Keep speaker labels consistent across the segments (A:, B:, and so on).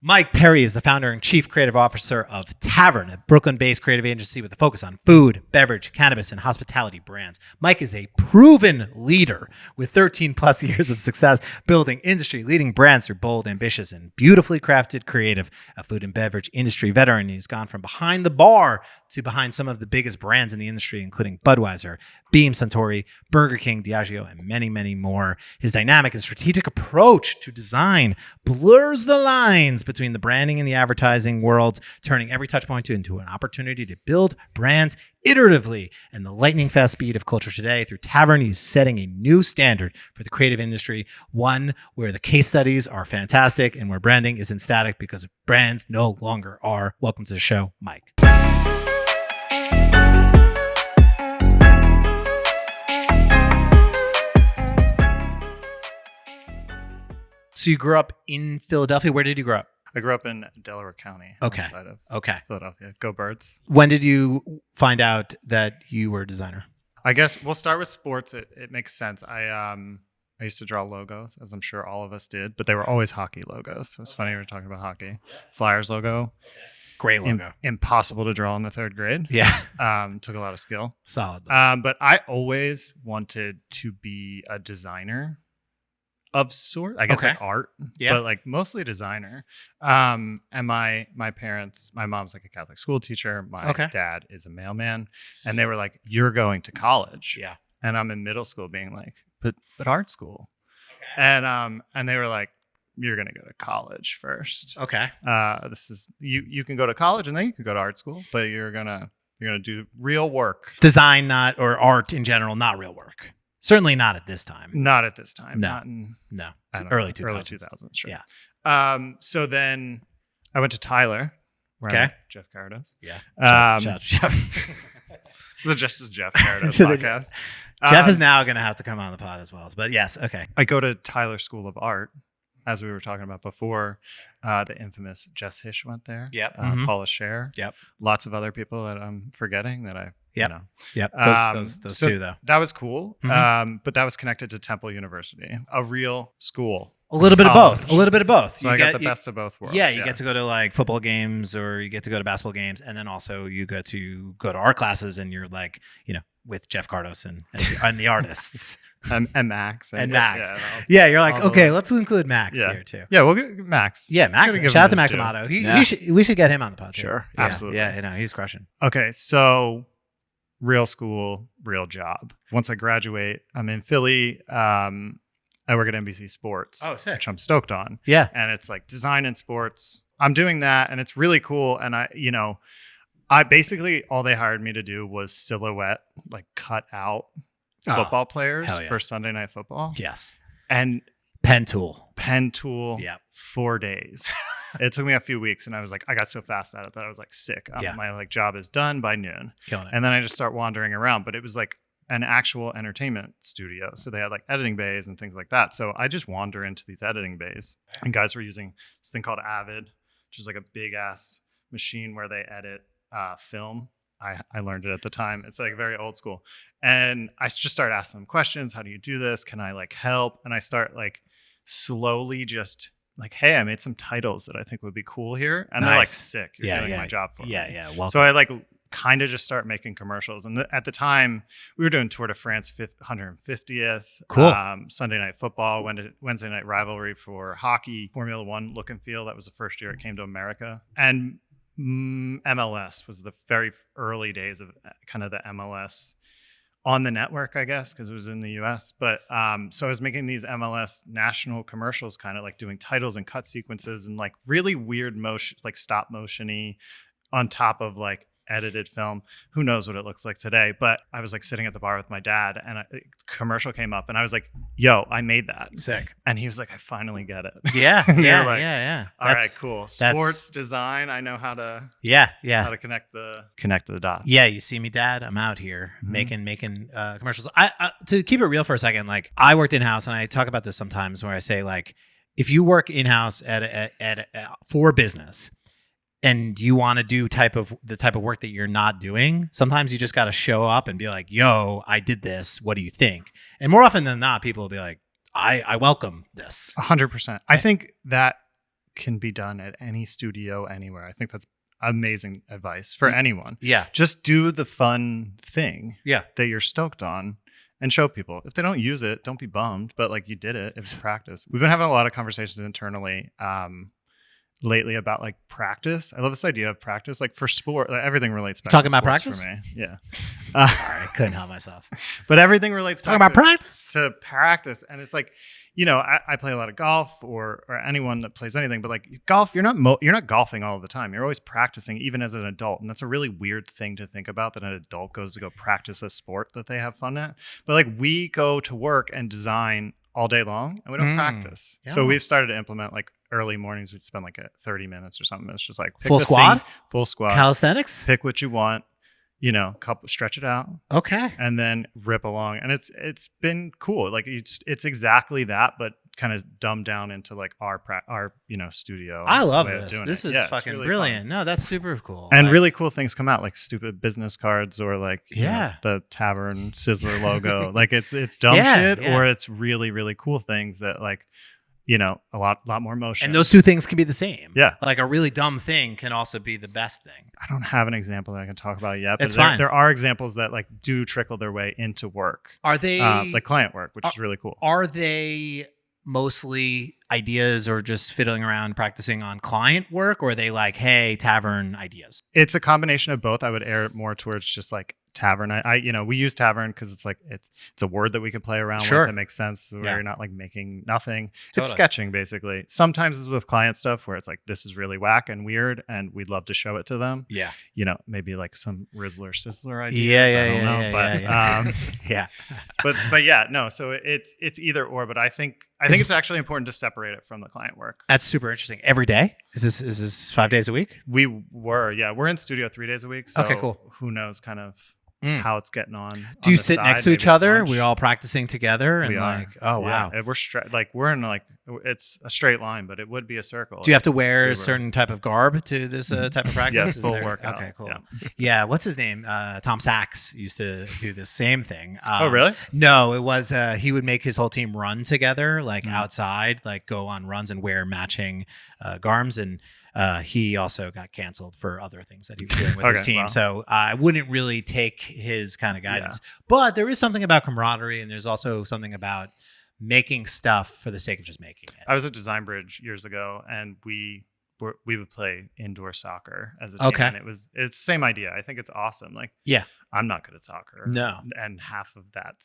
A: Mike Perry is the founder and chief creative officer of Tavern, a Brooklyn-based creative agency with a focus on food, beverage, cannabis, and hospitality brands. Mike is a proven leader with 13 plus years of success building industry-leading brands through bold, ambitious, and beautifully crafted creative. A food and beverage industry veteran, he's gone from behind the bar to behind some of the biggest brands in the industry, including Budweiser, Beam Suntory, Burger King, Diageo, and many, many more. His dynamic and strategic approach to design blurs the lines between the branding and the advertising worlds, turning every touch point into an opportunity to build brands iteratively. And the lightning fast speed of culture today through Tavern, he's setting a new standard for the creative industry, one where the case studies are fantastic and where branding isn't static because brands no longer are. Welcome to the show, Mike. So you grew up in Philadelphia. Where did you grow up?
B: I grew up in Delaware County.
A: Okay.
B: Outside of
A: Philadelphia.
B: Go Birds.
A: When did you find out that you were a designer?
B: I guess we'll start with sports. It makes sense. I used to draw logos, as I'm sure all of us did, but they were always hockey logos. So it's funny we're talking about hockey. Flyers logo.
A: Great logo.
B: Impossible to draw in the third grade.
A: Yeah.
B: Took a lot of skill.
A: Solid.
B: But I always wanted to be a designer of sort, I guess, like art, but like mostly designer. And my parents, my mom's like a Catholic school teacher. My dad is a mailman, and they were like, "You're going to college."
A: Yeah.
B: And I'm in middle school being like, but art school. And they were like, "You're going to go to college first.
A: Okay.
B: This is you can go to college and then you can go to art school, but you're going to do real work.
A: Design, not, or art in general, not real work. Certainly not at this time.
B: Not at this time.
A: No. Early 2000s.
B: Early 2000s, sure.
A: Yeah.
B: So then I went to Tyler.
A: Okay.
B: Jeff Carados.
A: Yeah.
B: Shout
A: out to Jeff.
B: This is just a Jeff Carados podcast.
A: Jeff is now going to have to come on the pod as well. But yes, okay.
B: I go to Tyler School of Art, as we were talking about before. The infamous Jess Hish went there.
A: Yep.
B: Paula Scher.
A: Yep.
B: Lots of other people that I'm forgetting that I know.
A: Yep. Those
B: so
A: two, though.
B: That was cool. But that was connected to Temple University, a real school.
A: A little bit
B: college.
A: of both. A little bit of both.
B: So I got the best of both worlds.
A: Yeah, you get to go to like football games or you get to go to basketball games. And then also you get to go to art classes and you're like, with Jeff Cardos and the artists.
B: And Max.
A: And Max. Yeah, you're like, okay, let's include Max here too.
B: Yeah, we'll get Max.
A: Yeah, Max. Shout out to Max Amato. We should get him on the podcast.
B: Sure,
A: yeah,
B: absolutely.
A: Yeah, he's crushing.
B: Okay, so real school, real job. Once I graduate, I'm in Philly. I work at NBC Sports.
A: Oh, sick.
B: Which I'm stoked on.
A: Yeah.
B: And it's like design and sports. I'm doing that and it's really cool. And I basically all they hired me to do was silhouette, like cut out football players for Sunday Night Football.
A: Yes.
B: And
A: pen tool.
B: Yep. 4 days. It took me a few weeks and I was like, I got so fast at it that I was like sick. My job is done by noon.
A: Killing it.
B: And then I just start wandering around, but it was like an actual entertainment studio. So they had like editing bays and things like that. So I just wander into these editing bays and guys were using this thing called Avid, which is like a big ass machine where they edit film. I learned it at the time. It's like very old school. And I just started asking them questions. How do you do this? Can I like help? And I start like slowly just like, hey, I made some titles that I think would be cool here. And they're like, sick. You're doing my job for me.
A: Yeah. Welcome.
B: So I like kind of just start making commercials. And at the time we were doing Tour de France 150th.
A: Cool.
B: Sunday Night Football, Wednesday Night Rivalry for hockey, Formula One look and feel. That was the first year it came to America. And MLS was the very early days of kind of the MLS on the network, I guess, because it was in the US. But so I was making these MLS national commercials, kind of like doing titles and cut sequences and like really weird motion, like stop motion-y on top of like edited film. Who knows what it looks like today? But I was like sitting at the bar with my dad and a commercial came up and I was like, yo, I made that.
A: Sick.
B: And he was like, I finally get it.
A: Yeah.
B: Yeah. All right, cool. Sports design. I know how to how to connect the dots.
A: Yeah, you see me, Dad. I'm out here making commercials. I to keep it real for a second, like I worked in-house and I talk about this sometimes where I say like if you work in-house for business and you want to do the type of work that you're not doing, sometimes you just got to show up and be like, yo, I did this. What do you think? And more often than not, people will be like, I welcome this.
B: 100%. I think that can be done at any studio anywhere. I think that's amazing advice for anyone.
A: Yeah.
B: Just do the fun thing
A: Yeah.
B: that you're stoked on and show people. If they don't use it, don't be bummed, but like you did it. It was practice. We've been having a lot of conversations internally lately about like practice. I love this idea of practice. Like for sport, like everything relates back
A: Talking
B: to
A: about
B: sports
A: practice?
B: for me. Yeah.
A: Sorry, I couldn't help myself.
B: But everything relates
A: Talking
B: back
A: about practice.
B: to practice. And it's like, you know, I play a lot of golf or anyone that plays anything, but like golf, you're not golfing all the time. You're always practicing, even as an adult. And that's a really weird thing to think about, that an adult goes to go practice a sport that they have fun at. But like we go to work and design all day long and we don't practice.
A: Yeah.
B: So we've started to implement like early mornings. We'd spend like 30 minutes or something. It's just like pick
A: Full
B: the
A: squad?
B: thing, full squad,
A: Calisthenics?
B: pick what you want, you know, stretch it out,
A: Okay.
B: and then rip along. And it's been cool. Like it's exactly that, but kind of dumbed down into like our you know, studio.
A: I love
B: way of
A: this.
B: doing
A: This
B: it.
A: is
B: Yeah, it's
A: fucking
B: really
A: brilliant.
B: fun.
A: No, that's super cool.
B: And really cool things come out, like stupid business cards or like you know,
A: Yeah.
B: the Tavern Sizzler logo. Like it's dumb
A: Yeah,
B: shit,
A: yeah.
B: or it's really really cool things that like, you know, a lot more motion.
A: And those two things can be the same.
B: Yeah.
A: Like a really dumb thing can also be the best thing.
B: I don't have an example that I can talk about yet, but
A: It's fine.
B: there are examples that like do trickle their way into work,
A: Are they
B: like client work, which is really cool.
A: are they mostly ideas or just fiddling around practicing on client work, or are they like, hey, tavern ideas?
B: It's a combination of both. I would err more towards just like tavern. I you know, we use tavern because it's like it's a word that we can play around
A: Sure.
B: with that makes sense, where
A: Yeah.
B: you're not like making nothing.
A: Totally.
B: It's sketching basically. Sometimes it's with client stuff where it's like, this is really whack and weird and we'd love to show it to them.
A: Yeah.
B: You know, maybe like some Rizzler Sizzler ideas.
A: Yeah,
B: I don't know.
A: yeah,
B: But
A: yeah. Yeah.
B: but yeah, no, so it's either or, but I think it's actually important to separate it from the client work.
A: That's super interesting. Every day? Is this 5 days a week?
B: We're in studio 3 days a week. So
A: Okay, cool.
B: who knows kind of
A: Mm.
B: how it's getting on.
A: Do you
B: the
A: sit
B: side.
A: next to
B: Maybe
A: each
B: it's
A: other?
B: lunch.
A: We're all practicing together and
B: We are.
A: like, oh wow.
B: Yeah, we're we're in like, it's a straight line, but it would be a circle.
A: Do you have to wear
B: We
A: a
B: were-
A: certain type of garb to this type of practice?
B: Yes,
A: Is
B: full
A: there-
B: workout.
A: Okay, cool.
B: Yeah.
A: Yeah, what's his name? Tom Sachs used to do the same thing.
B: Oh, really?
A: No, it was he would make his whole team run together, like
B: Mm.
A: outside, like go on runs and wear matching garms. And he also got canceled for other things that he was doing with his
B: Okay,
A: team.
B: wow.
A: So I wouldn't really take his kind of guidance. But there is something about camaraderie, and there's also something about making stuff for the sake of just making it.
B: I was at Design Bridge years ago, and we would play indoor soccer as a team.
A: Okay.
B: And it's the same idea. I think it's awesome. Like,
A: Yeah.
B: I'm not good at soccer.
A: No.
B: And half of that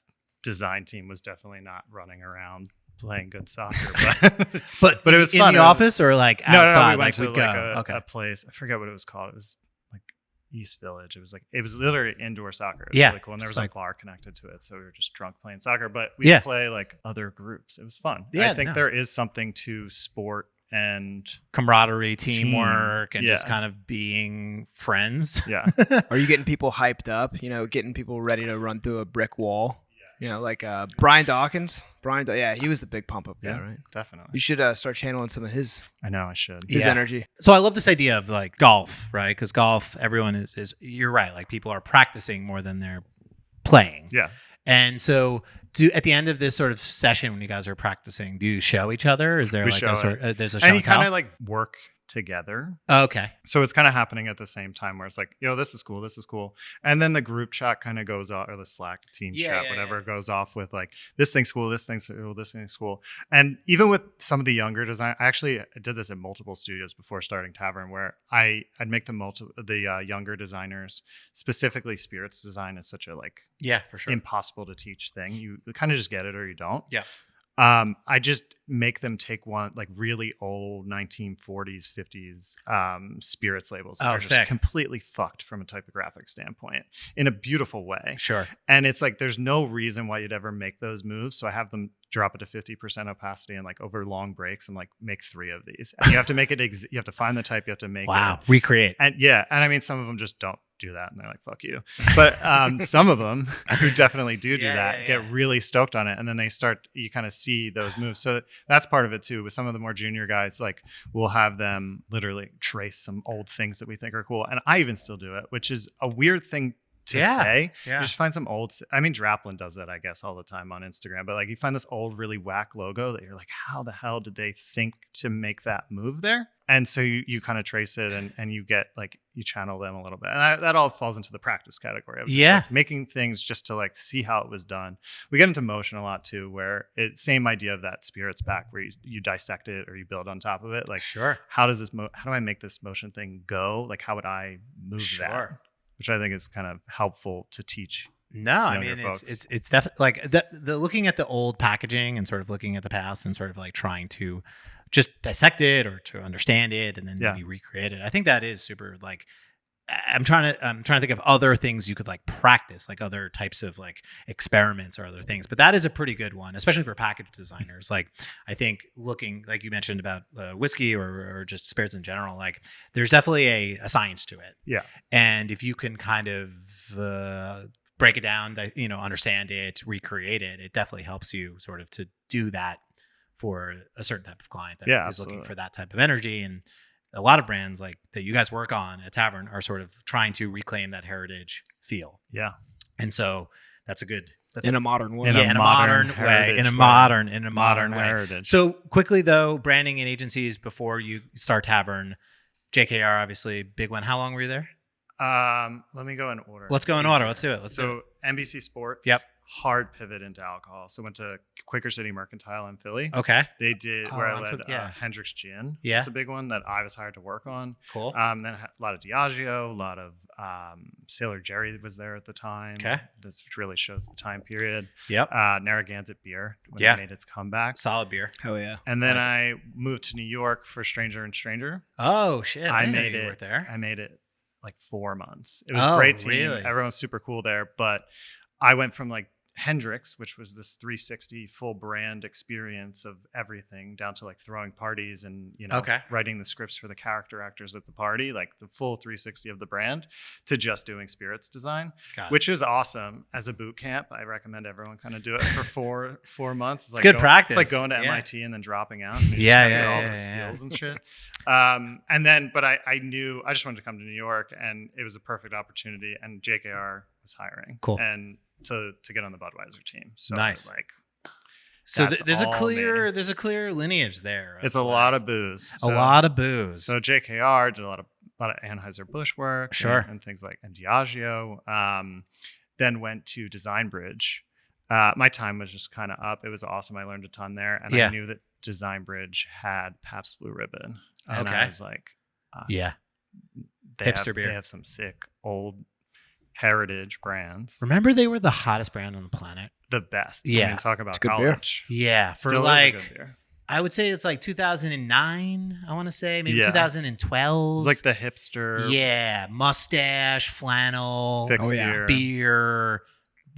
B: design team was definitely not running around playing good soccer. But
A: But
B: it was
A: in
B: fun.
A: the
B: It was-
A: office or like
B: no,
A: outside?
B: we went to
A: we'd go.
B: like
A: Okay.
B: a place. I forget what it was called. It was like East Village. It was literally indoor soccer. It was
A: Yeah,
B: really cool. And there
A: just
B: was
A: like-
B: a bar connected to it. So we were just drunk playing soccer. But we
A: Yeah.
B: play like other groups. It was fun.
A: Yeah,
B: I think
A: no.
B: there is something to sport and
A: Camaraderie, teamwork, and just
B: Yeah.
A: kind of being friends.
B: yeah.
C: Are you getting people hyped up? You know, getting people ready to run through a brick wall? You know, like Brian Dawkins. Yeah, he was the big pump up guy,
B: Yeah.
C: right?
B: Definitely.
C: You should start channeling some of his
B: I know I should.
C: his
A: Yeah.
C: energy.
A: So I love this idea of like golf, right? Because golf, everyone is you're right. Like people are practicing more than they're playing.
B: Yeah.
A: And so at the end of this sort of session when you guys are practicing, do you show each other? Is there
B: We
A: like
B: show
A: a sort
B: it.
A: there's a show
B: And you
A: and tell?
B: kind of like work together.
A: Okay.
B: So it's kind of happening at the same time where it's like, yo, this is cool. This is cool. And then the group chat kind of goes off, or the Slack team chat, whatever, goes off with like, this thing's cool. This thing's cool. This thing's cool. And even with some of the younger design, I actually did this at multiple studios before starting Tavern, where I'd make the younger designers, specifically spirits design is such a like
A: Yeah, for sure.
B: impossible to teach thing. You kind of just get it or you don't.
A: Yeah.
B: I just make them take one like really old 1940s, 50s spirits labels that
A: Oh,
B: are just
A: sick.
B: completely fucked from a typographic standpoint in a beautiful way.
A: Sure.
B: And it's like there's no reason why you'd ever make those moves. So I have them drop it to 50% opacity and like over long breaks and like make 3 of these. And you have to make it you have to find the type, you have to make
A: Wow.
B: it.
A: Recreate.
B: And yeah, and I mean some of them just don't do that and they're like fuck you. But some of them who definitely do that get really stoked on it, and then you kind of see those moves. So that's part of it too. With some of the more junior guys, like we'll have them literally trace some old things that we think are cool, and I even still do it, which is a weird thing to
A: Yeah,
B: say.
A: yeah.
B: You just find some old. I mean, Draplin does that, I guess, all the time on Instagram. But like, you find this old, really whack logo that you're like, how the hell did they think to make that move there? And so you kind of trace it and you get like, you channel them a little bit. And that all falls into the practice category of just, like, making things just to like see how it was done. We get into motion a lot too, where it's same idea of that spirits back, where you dissect it or you build on top of it. Like,
A: Sure.
B: how does this, how do I make this motion thing go? Like, how would I move that? Which I think is kind of helpful to teach.
A: No, I mean, it's definitely like the looking at the old packaging and sort of looking at the past and sort of like trying to just dissect it or to understand it and then maybe recreate it. I think that is super, like, I'm trying to think of other things you could like practice, like other types of like experiments or other things. But that is a pretty good one, especially for package designers. Like, I think looking, like you mentioned about whiskey or just spirits in general, like there's definitely a science to it.
B: Yeah.
A: And if you can kind of break it down, understand it, recreate it, it definitely helps you sort of to do that for a certain type of client that is looking for that type of energy. And a lot of brands like that you guys work on at Tavern are sort of trying to reclaim that heritage feel.
B: Yeah.
A: And so that's
C: in a modern way.
A: In a modern way. In a modern way.
B: Heritage.
A: So quickly though, branding and agencies before you start Tavern, JKR, obviously big one. How long were you there?
B: Let me go in order.
A: Let's go in order. Let's do it.
B: So NBC Sports.
A: Yep.
B: Hard pivot into alcohol. So went to Quaker City Mercantile in Philly.
A: Okay.
B: They did where I led Hendrick's Gin.
A: Yeah.
B: It's a big one that I was hired to work on.
A: Cool.
B: Then a lot of Diageo, a lot of Sailor Jerry was there at the time.
A: Okay.
B: This really shows the time period.
A: Yep.
B: Narragansett beer when it made its comeback.
A: Solid beer.
C: Oh yeah.
B: And then I moved to New York for Stranger and Stranger.
A: Oh shit.
B: I made it
A: there.
B: I made it like 4 months. It was a great team.
A: Really?
B: Everyone's super cool there. But I went from like Hendrix, which was this 360 full brand experience of everything, down to like throwing parties and writing the scripts for the character actors at the party, like the full 360 of the brand, to just doing spirits design, which is awesome as a boot camp. I recommend everyone kind of do it for four months.
A: It's like good practice.
B: It's like going to MIT and then dropping out. And all the skills and shit. And then, but I knew I just wanted to come to New York, and it was a perfect opportunity. And JKR was hiring.
A: Cool.
B: And to get on the Budweiser team. So
A: nice.
B: Like,
A: so there's a clear lineage there.
B: It's a lot of booze.
A: A lot of booze.
B: So JKR did a lot of Anheuser-Busch work,
A: sure,
B: and things like Diageo. Then went to Design Bridge. My time was just kind of up. It was awesome. I learned a ton there, and I knew that Design Bridge had Pabst Blue Ribbon, and I was like,
A: hipster beer.
B: They have some sick old heritage brands.
A: Remember, they were the hottest brand on the planet.
B: The best.
A: Yeah.
B: I mean, talk about
C: good
B: college.
A: Beer. Yeah. For
B: Still
A: like,
B: is a good beer.
A: I would say it's like 2009, I want to say. Maybe 2012.
B: It's like the hipster.
A: Yeah. Mustache, flannel,
B: fixed gear.
A: Beer,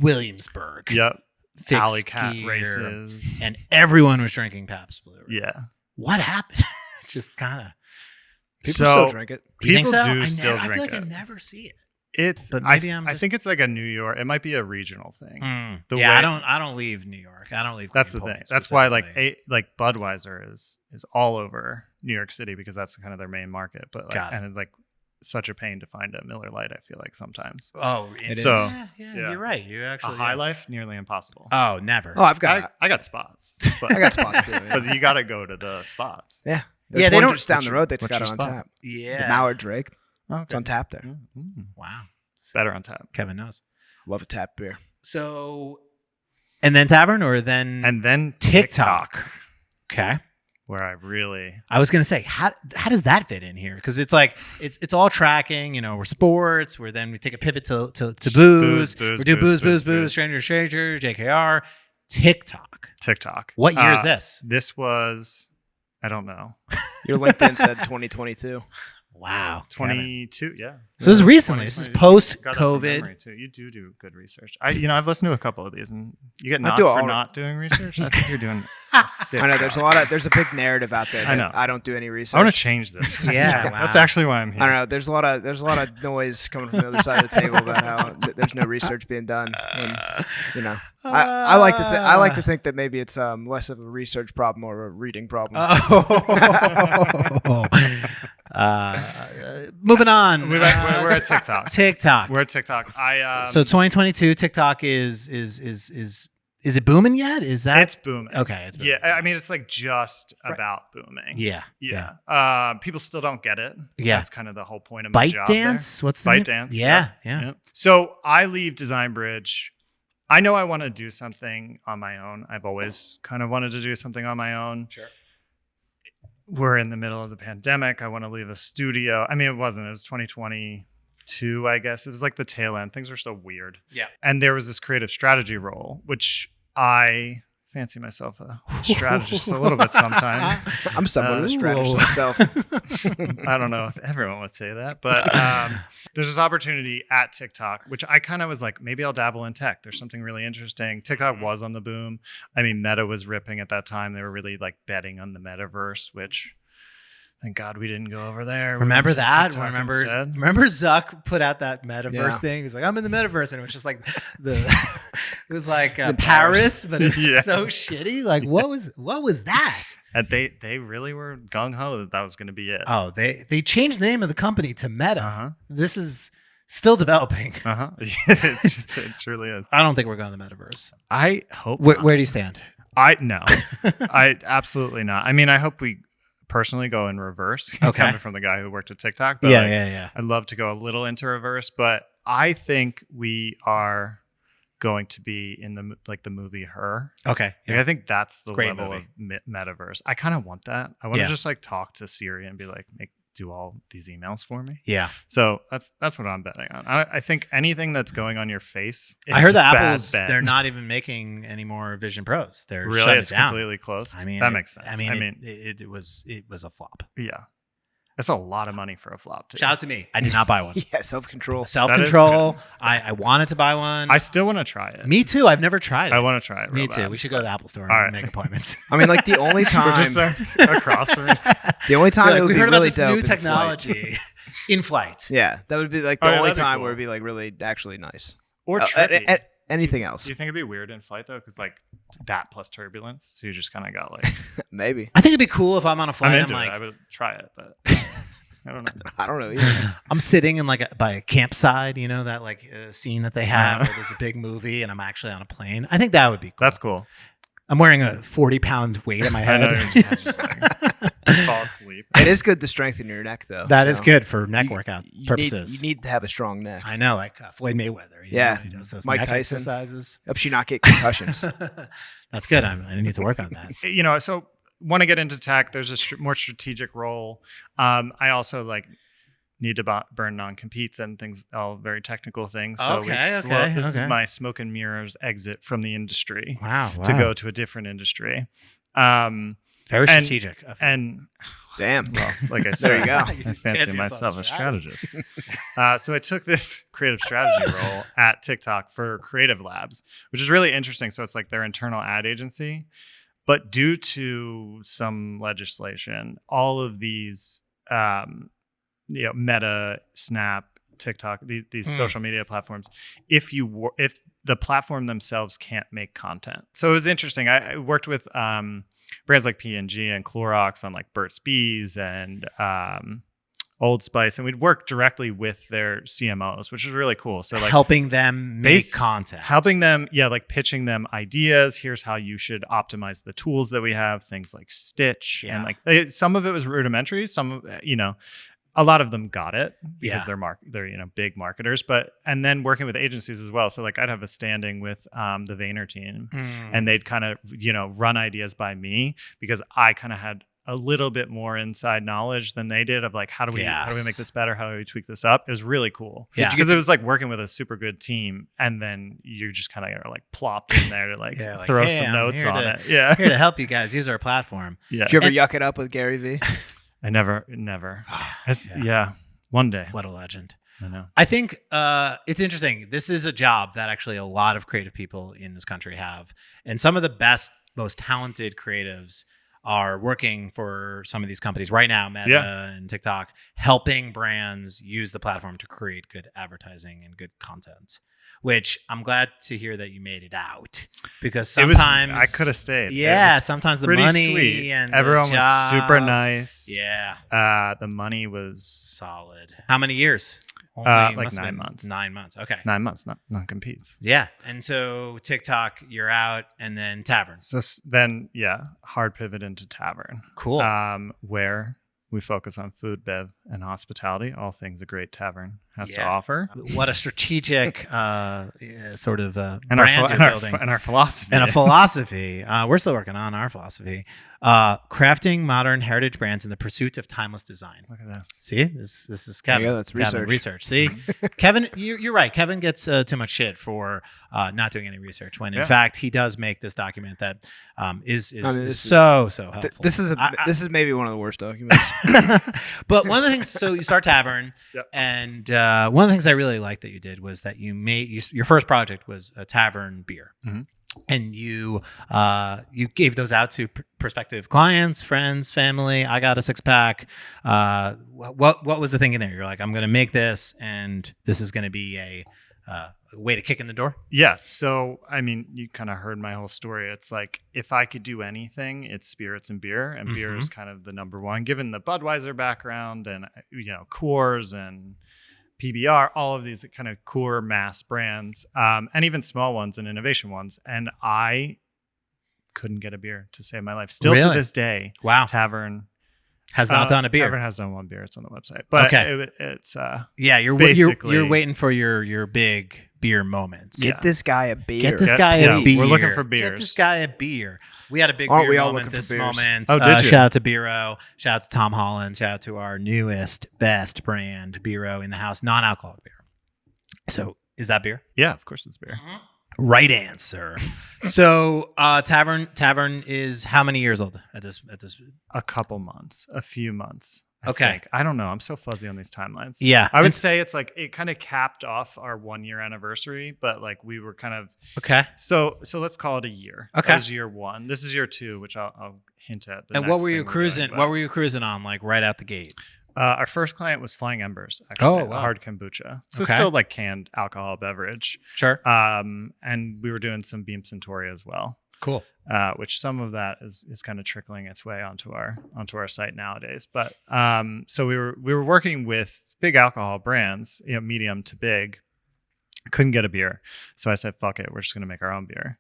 A: Williamsburg.
B: Yep. Alley cat
A: gear,
B: races.
A: And everyone was drinking Pabst Blue Ribbon.
B: Yeah.
A: What happened? Just kind of.
C: People still drink it.
A: People
B: do still drink it.
A: I feel like I never see it.
B: But maybe I think it's like a New York. It might be a regional thing.
A: I don't leave New York. I don't leave.
B: That's the thing. That's why like Budweiser is all over New York City, because that's kind of their main market. But like, and it's like such a pain to find a Miller Lite, I feel like sometimes.
A: Oh, it
B: so,
A: is. Yeah, you're right. You actually
B: a High Life, nearly impossible.
A: Oh, never.
C: Oh,
B: I got spots. But
C: I got spots too. Yeah.
B: But you got to go to the spots.
C: Yeah. There's one just down the road that's got it on
B: spot?
C: tap.
A: Yeah.
C: The Mallard Drake.
B: Okay.
C: It's on tap there.
B: Mm-hmm.
A: Wow.
B: Better on tap.
A: Kevin knows.
C: Love a tap beer.
A: So, and then Tavern, or then TikTok. Okay.
B: Where
A: I was gonna say, how does that fit in here? Because it's like it's all tracking. We're sports. We take a pivot to booze. We do booze. Stranger, JKR, TikTok. What year is this?
B: This was, I don't know.
C: Your LinkedIn said 2022.
A: Wow.
B: 22, yeah.
A: So this is recently. This is post-COVID.
B: You do good research. I've listened to a couple of these, and you get knocked for not doing research. I think you're doing sick.
C: I know there's a big narrative out there.
B: I know.
C: I don't do any research.
B: I want to change this.
A: Yeah,
B: wow. That's actually why I'm here.
C: I don't know. There's a lot of noise coming from the other side of the table about how there's no research being done. And, I like to think that maybe it's less of a research problem or a reading problem.
A: moving on.
B: We're at TikTok.
A: TikTok.
B: We're at TikTok.
A: So 2022 TikTok is it booming yet? Is that
B: it's booming.
A: Okay, it's booming.
B: Yeah, I mean it's like just about booming.
A: Yeah.
B: People still don't get it.
A: Yeah.
B: That's kind of the whole point of my
A: Byte
B: job
A: Dance?
B: there.
A: What's the
B: Byte
A: name?
B: Dance?
A: Yeah.
B: So I leave Design Bridge. I know I want to do something on my own. I've always kind of wanted to do something on my own.
A: Sure.
B: We're in the middle of the pandemic. I want to leave a studio. I mean, it was 2022, I guess. It was like the tail end. Things were so weird.
A: Yeah.
B: And there was this creative strategy role, which I fancy myself a strategist a little bit sometimes.
C: I'm somewhat of a strategist myself.
B: I don't know if everyone would say that, but there's this opportunity at TikTok, which I kind of was like, maybe I'll dabble in tech. There's something really interesting. TikTok was on the boom. I mean, Meta was ripping at that time. They were really like betting on the metaverse, which thank God we didn't go over there.
A: Remember that?
B: Remember
A: Zuck put out that metaverse
C: Yeah.
A: thing? He's like, I'm in the metaverse, and it was just like it was like Paris, but it was so shitty. Like, what was that?
B: And they really were gung ho that was going to be it.
A: Oh, they changed the name of the company to Meta.
B: Uh-huh.
A: This is still developing.
B: It truly is.
A: I don't think we're going to the metaverse.
B: I hope.
A: Where
B: not.
A: do you stand?
B: No, I absolutely not. I mean, I hope we personally go in reverse.
A: Okay.
B: Coming from the guy who worked at TikTok. But
A: Yeah.
B: I'd love to go a little into reverse, but I think we are going to be in the movie Her.
A: Okay.
B: Like, I think that's the
A: Great
B: level
A: movie.
B: of metaverse. I kind of want that. I want to
A: Yeah.
B: just like talk to Siri and be like, do all these emails for me.
A: Yeah.
B: So that's what I'm betting on. I think anything that's going on your face.
A: I heard that
B: bad
A: Apple's
B: bet.
A: they're not even making any more Vision Pros. They're
B: really
A: shutting
B: it's
A: it down.
B: completely closed.
A: I mean,
B: that makes sense.
A: I mean, it was a flop.
B: Yeah, that's a lot of money for a flop too.
A: Shout out to me. I did not buy one.
C: Yeah, self-control.
A: Self-control. I wanted to buy one.
B: I still want to try it.
A: Me too. I've never tried it.
B: I want to try it.
A: Me
B: real
A: too.
B: bad.
A: We should go to the Apple store
B: All
A: and
B: right.
A: make appointments.
C: I mean, like the only
B: We're
C: time,
B: just across from it.
C: the only time
A: Like,
C: it would
A: we
C: be
A: heard about
C: really
A: this
C: dope
A: new
C: in flight.
A: technology in flight.
C: Yeah, that would be like
B: Oh,
C: the
B: yeah,
C: only
B: that'd be
C: time
B: cool.
C: where it'd be like really actually nice.
B: Or
C: Uh,
B: trippy.
C: anything else?
B: Do you think it'd be weird in flight though? Because like that plus turbulence, so you just kind of got like.
C: Maybe.
A: I think it'd be cool if I'm on a flight.
B: I'm
A: I'm
B: into
A: like,
B: it. I would try it, but I don't know.
C: I don't know either.
A: I'm sitting in like by a campsite, you know, that like scene that they have where there's a big movie and I'm actually on a plane. I think that would be cool.
B: That's cool.
A: I'm wearing a 40-pound weight on my
B: I know.
A: head.
B: You're just like, fall asleep.
C: It is good to strengthen your neck, though.
A: That is
C: so
A: good for neck
C: you-
A: workout
C: you
A: purposes.
C: you need to have a strong neck.
A: I know, like Floyd Mayweather. You
C: Yeah.
A: know, he does those
C: Mike
A: neck
C: Tyson.
A: exercises.
C: Hope you not get concussions.
A: That's good. I need to work on that.
B: You know, so want to get into tech. There's a more strategic role. I also like need to burn non-competes and things, all very technical things. So
A: Okay.
B: this is my smoke and mirrors exit from the industry
A: Wow.
B: to go to a different industry.
A: Very
B: and-
A: strategic.
B: And
C: Damn.
B: well, like I said,
C: There you go.
B: I fancy
A: Fancy
B: myself
A: yourself
B: a
A: a
B: strategist. So I took this creative strategy role at TikTok for Creative Labs, which is really interesting. So it's like their internal ad agency. But due to some legislation, all of these, Meta, Snap, TikTok, these social media platforms, if the platform themselves can't make content. So it was interesting. I worked with brands like P&G and Clorox on like Burt's Bees and Old Spice, and we'd work directly with their CMOs, which is really cool. So like
A: helping them make content.
B: helping them, like pitching them ideas. Here's how you should optimize the tools that we have, things like Stitch.
A: Yeah.
B: And like some of it was rudimentary. Some, a lot of them got it because
A: Yeah.
B: they're big marketers, and then working with agencies as well. So like I'd have a standing with the Vayner team, and they'd kind of, run ideas by me because I kind of had a little bit more inside knowledge than they did of like, how do we make this better? How do we tweak this up? It was really cool.
A: Yeah.
B: Because it was like working with a super good team, and then you just kind of are like plopped in there to like throw
A: hey,
B: some
A: I'm
B: notes
A: here
B: on
A: to-
B: it. Yeah.
A: Here to help you guys use our platform.
B: Yeah.
C: Did you ever yuck it up with Gary Vee?
B: I never. One day.
A: What a legend.
B: I know.
A: I think it's interesting. This is a job that actually a lot of creative people in this country have. And some of the best, most talented creatives are working for some of these companies right now, Meta and TikTok, helping brands use the platform to create good advertising and good content. which I'm glad to hear that you made it out, because
B: It was-
A: sometimes
B: I could have stayed. It
A: Yeah,
B: was
A: sometimes the
B: pretty
A: money
B: sweet.
A: and
B: Everyone
A: the
B: was super
A: job-
B: nice.
A: Yeah,
B: The money was
A: solid. How many years?
B: like
A: must have
B: 9
A: been
B: months.
A: 9 months. Okay.
B: 9 months, not non-competes.
A: Yeah, and so TikTok, you're out, and then taverns.
B: So then, hard pivot into tavern.
A: Cool.
B: Where we focus on food, bev, and hospitality, all things a great tavern has to
A: Yeah.
B: offer.
A: What a strategic sort of
B: And
A: brand you're building.
B: and our philosophy.
A: And a philosophy. We're still working on our philosophy. Crafting modern heritage brands in the pursuit of timeless design.
B: Look at this.
A: See, this is
C: There
A: Kevin.
C: you go, that's
A: Kevin,
C: research.
A: See, Kevin, you're right. Kevin gets too much shit for not doing any research, when in
B: Yeah.
A: fact he does make this document that is
C: I mean, this is-
A: so helpful.
C: This is this is maybe one of the worst documents.
A: But one of the things, so you start tavern,
B: Yep.
A: and one of the things I really liked that you did was that you made your first project was a tavern beer.
B: Mhm.
A: And you gave those out to prospective clients, friends, family. I got a 6-pack. What was the thing in there? You're like, I'm going to make this, and this is going to be a way to kick in the door.
B: Yeah. So, I mean, you kind of heard my whole story. It's like, if I could do anything, it's spirits and beer. And beer
A: Mhm.
B: is kind of the number one, given the Budweiser background and, Coors and PBR, all of these kind of core mass brands, and even small ones and innovation ones. And I couldn't get a beer to save my life. Still to
A: Really?
B: this day,
A: Wow.
B: Tavern
A: Has not done a beer.
B: Tavern has done one beer. It's on the website. But
A: Okay.
B: it's
A: Yeah, you're
B: basically-
A: waiting for your big beer moments.
C: Get this guy a beer.
A: Get this guy a beer.
B: We're looking for
A: Get
B: beers.
A: this guy a beer. We had a big
C: Aren't
A: beer
C: we all
A: moment
C: looking for
A: this
C: beers?
A: moment.
B: Oh, did you?
A: Shout out to Biro. Shout out to Tom Holland. Shout out to our newest, best brand, Biro in the house, non-alcoholic beer. So is that beer?
B: Yeah, of course it's beer.
A: Right answer. So Tavern is how many years old at this?
B: A couple months, a few months. I
A: Okay.
B: think. I don't know. I'm so fuzzy on these timelines.
A: Yeah.
B: I would
A: And-
B: say it's like it kind of capped off our 1-year anniversary, but like we were kind of
A: Okay.
B: so let's call it a year.
A: Okay.
B: That was year 1. This is year 2, which I'll hint at.
A: And what were you cruising? What were you cruising on, like right out the gate?
B: Our first client was Flying Embers, actually.
A: Oh, wow.
B: A hard kombucha. So
A: Okay.
B: still like canned alcohol beverage.
A: Sure.
B: And we were doing some Beam Suntory as well.
A: Cool.
B: Which some of that is kind of trickling its way onto our site nowadays. But so we were working with big alcohol brands, medium to big. Couldn't get a beer, so I said, "Fuck it, we're just gonna make our own beer."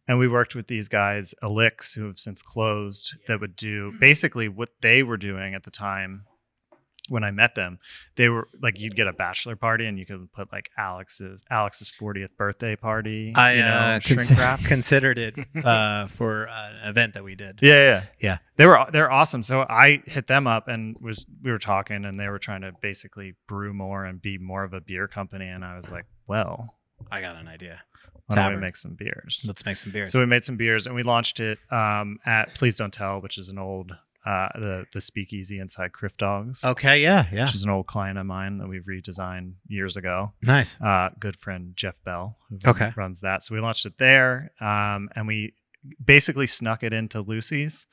B: And we worked with these guys, Elix, who have since closed, that would do basically what they were doing at the time. When I met them, they were like, you'd get a bachelor party and you could put like Alex's 40th birthday party. Shrink wraps.
A: Considered it for an event that we did.
B: Yeah.
A: Yeah.
B: They're awesome. So I hit them up and we were talking, and they were trying to basically brew more and be more of a beer company. And I was like, well,
A: I got an idea.
B: why don't we
A: Tavern.
B: make some beers?
A: Let's make some beers.
B: So we made some beers and we launched it at Please Don't Tell, which is an old the speakeasy inside Criff Dogs.
A: Okay. Yeah.
B: Which is an old client of mine that we've redesigned years ago.
A: Nice.
B: Good friend Jeff Bell, who
A: Okay.
B: runs that. So we launched it there, and we basically snuck it into Lucy's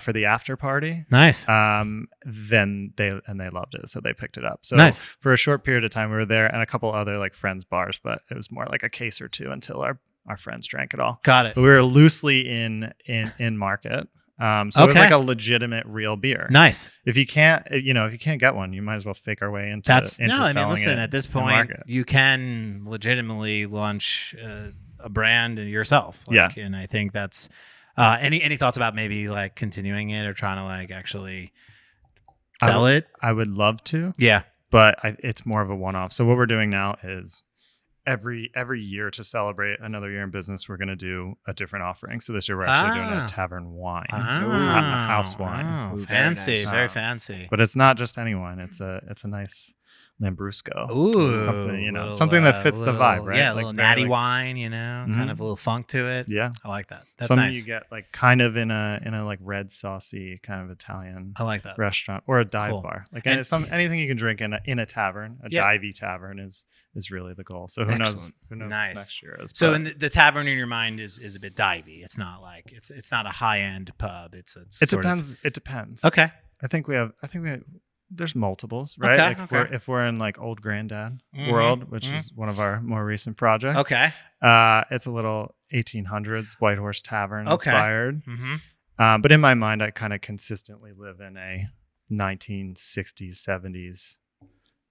B: for the after party.
A: Nice.
B: Then they loved it, so they picked it up. So
A: Nice.
B: for a short period of time, we were there, and a couple other like friends bars, but it was more like a case or two until our friends drank it all.
A: Got it.
B: But we were loosely in market. So it was
A: Okay.
B: like a legitimate real beer.
A: Nice.
B: If you can't get one, you might as well fake our way into
A: That's
B: into
A: no. I mean,
B: selling
A: listen.
B: it
A: At this
B: in
A: point,
B: market.
A: you can legitimately launch a brand yourself.
B: Yeah.
A: And I think that's any thoughts about maybe like continuing it or trying to like actually sell it?
B: I would love to,
A: Yeah.
B: but it's more of a one-off. So what we're doing now is every year to celebrate another year in business, we're going to do a different offering. So this year we're actually doing a tavern wine, a house wine.
A: Oh,
C: Ooh, very
A: fancy,
C: nice.
A: very fancy.
B: But it's not just any wine. It's a nice Lambrusco.
A: Ooh,
B: something,
A: little,
B: something that fits the
A: little-
B: vibe, right?
A: Yeah, a
B: Like
A: little
B: very,
A: natty
B: like-
A: wine, kind
B: Mhm.
A: of a little funk to it.
B: Yeah,
A: I like that. That's
B: something
A: nice.
B: you get like kind of in a like red saucy kind of Italian
A: I like that.
B: restaurant or a dive
A: Cool.
B: bar. Like
A: And-
B: anything you can drink in a tavern, a
A: Yeah.
B: divey tavern is really the goal. So who knows
C: Excellent.
A: Nice.
B: what next year is.
A: So
B: but
A: in the tavern in your mind is a bit divey. It's not like it's not a high end pub. It's
B: it depends. It depends.
A: Okay.
B: I think we have there's multiples, right?
A: Okay,
B: Like
A: okay.
B: if we're in like old granddad
A: Mhm,
B: world, which
A: mhm.
B: is one of our more recent projects.
A: Okay.
B: It's a little 1800s White Horse Tavern
A: Okay.
B: inspired.
A: Mm-hmm.
B: But in my mind, I kind of consistently live in a 1960s, 70s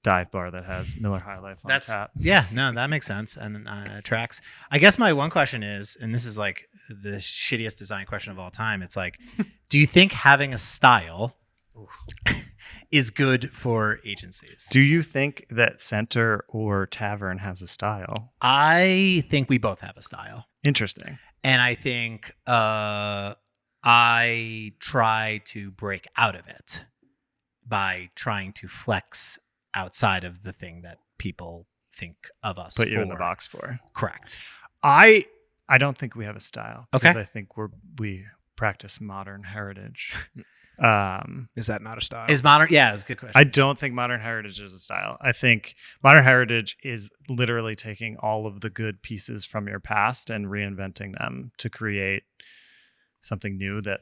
B: dive bar that has Miller High Life on tap.
A: Yeah, no, that makes sense and tracks. I guess my one question is, and this is like the shittiest design question of all time. It's like, do you think having a style is good for agencies?
B: Do you think that Center or Tavern has a style?
A: I think we both have a style.
B: Interesting.
A: And I think I try to break out of it by trying to flex outside of the thing that people think of us.
B: Put you in the box for.
A: Correct.
B: I don't think we have a style.
A: Okay.
B: Because I think we practice modern heritage.
C: Is that not a style?
A: Is modern? Yeah, it's a good question.
B: I don't think modern heritage is a style. I think modern heritage is literally taking all of the good pieces from your past and reinventing them to create something new that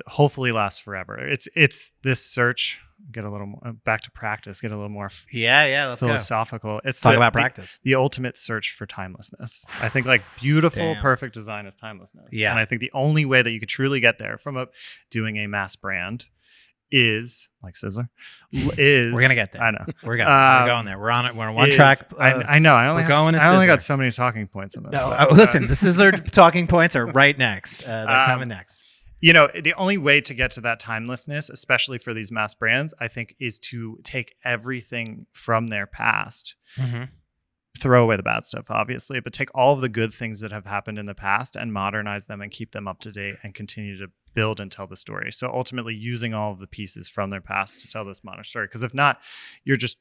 B: hopefully lasts forever. It's this search. Get a little more back to practice. Get a little more
A: let's go.
B: philosophical. It's
A: Talk about practice.
B: The ultimate search for timelessness. I think like beautiful,
C: Damn.
B: perfect design is timelessness.
A: Yeah.
B: And I think the only way that you could truly get there from doing a mass brand is like Sizzler. We're
A: gonna get there.
B: I know.
A: We're going there. We're on it. We're on one track.
B: I know. I only
A: Sizzler.
B: got so many talking points on this.
A: No,
B: but,
A: listen, the Sizzler talking points are right next. They're coming next.
B: The only way to get to that timelessness, especially for these mass brands, I think, is to take everything from their past, throw away the bad stuff, obviously, but take all of the good things that have happened in the past and modernize them and keep them up to date and continue to build and tell the story. So ultimately using all of the pieces from their past to tell this modern story. Because if not, you're just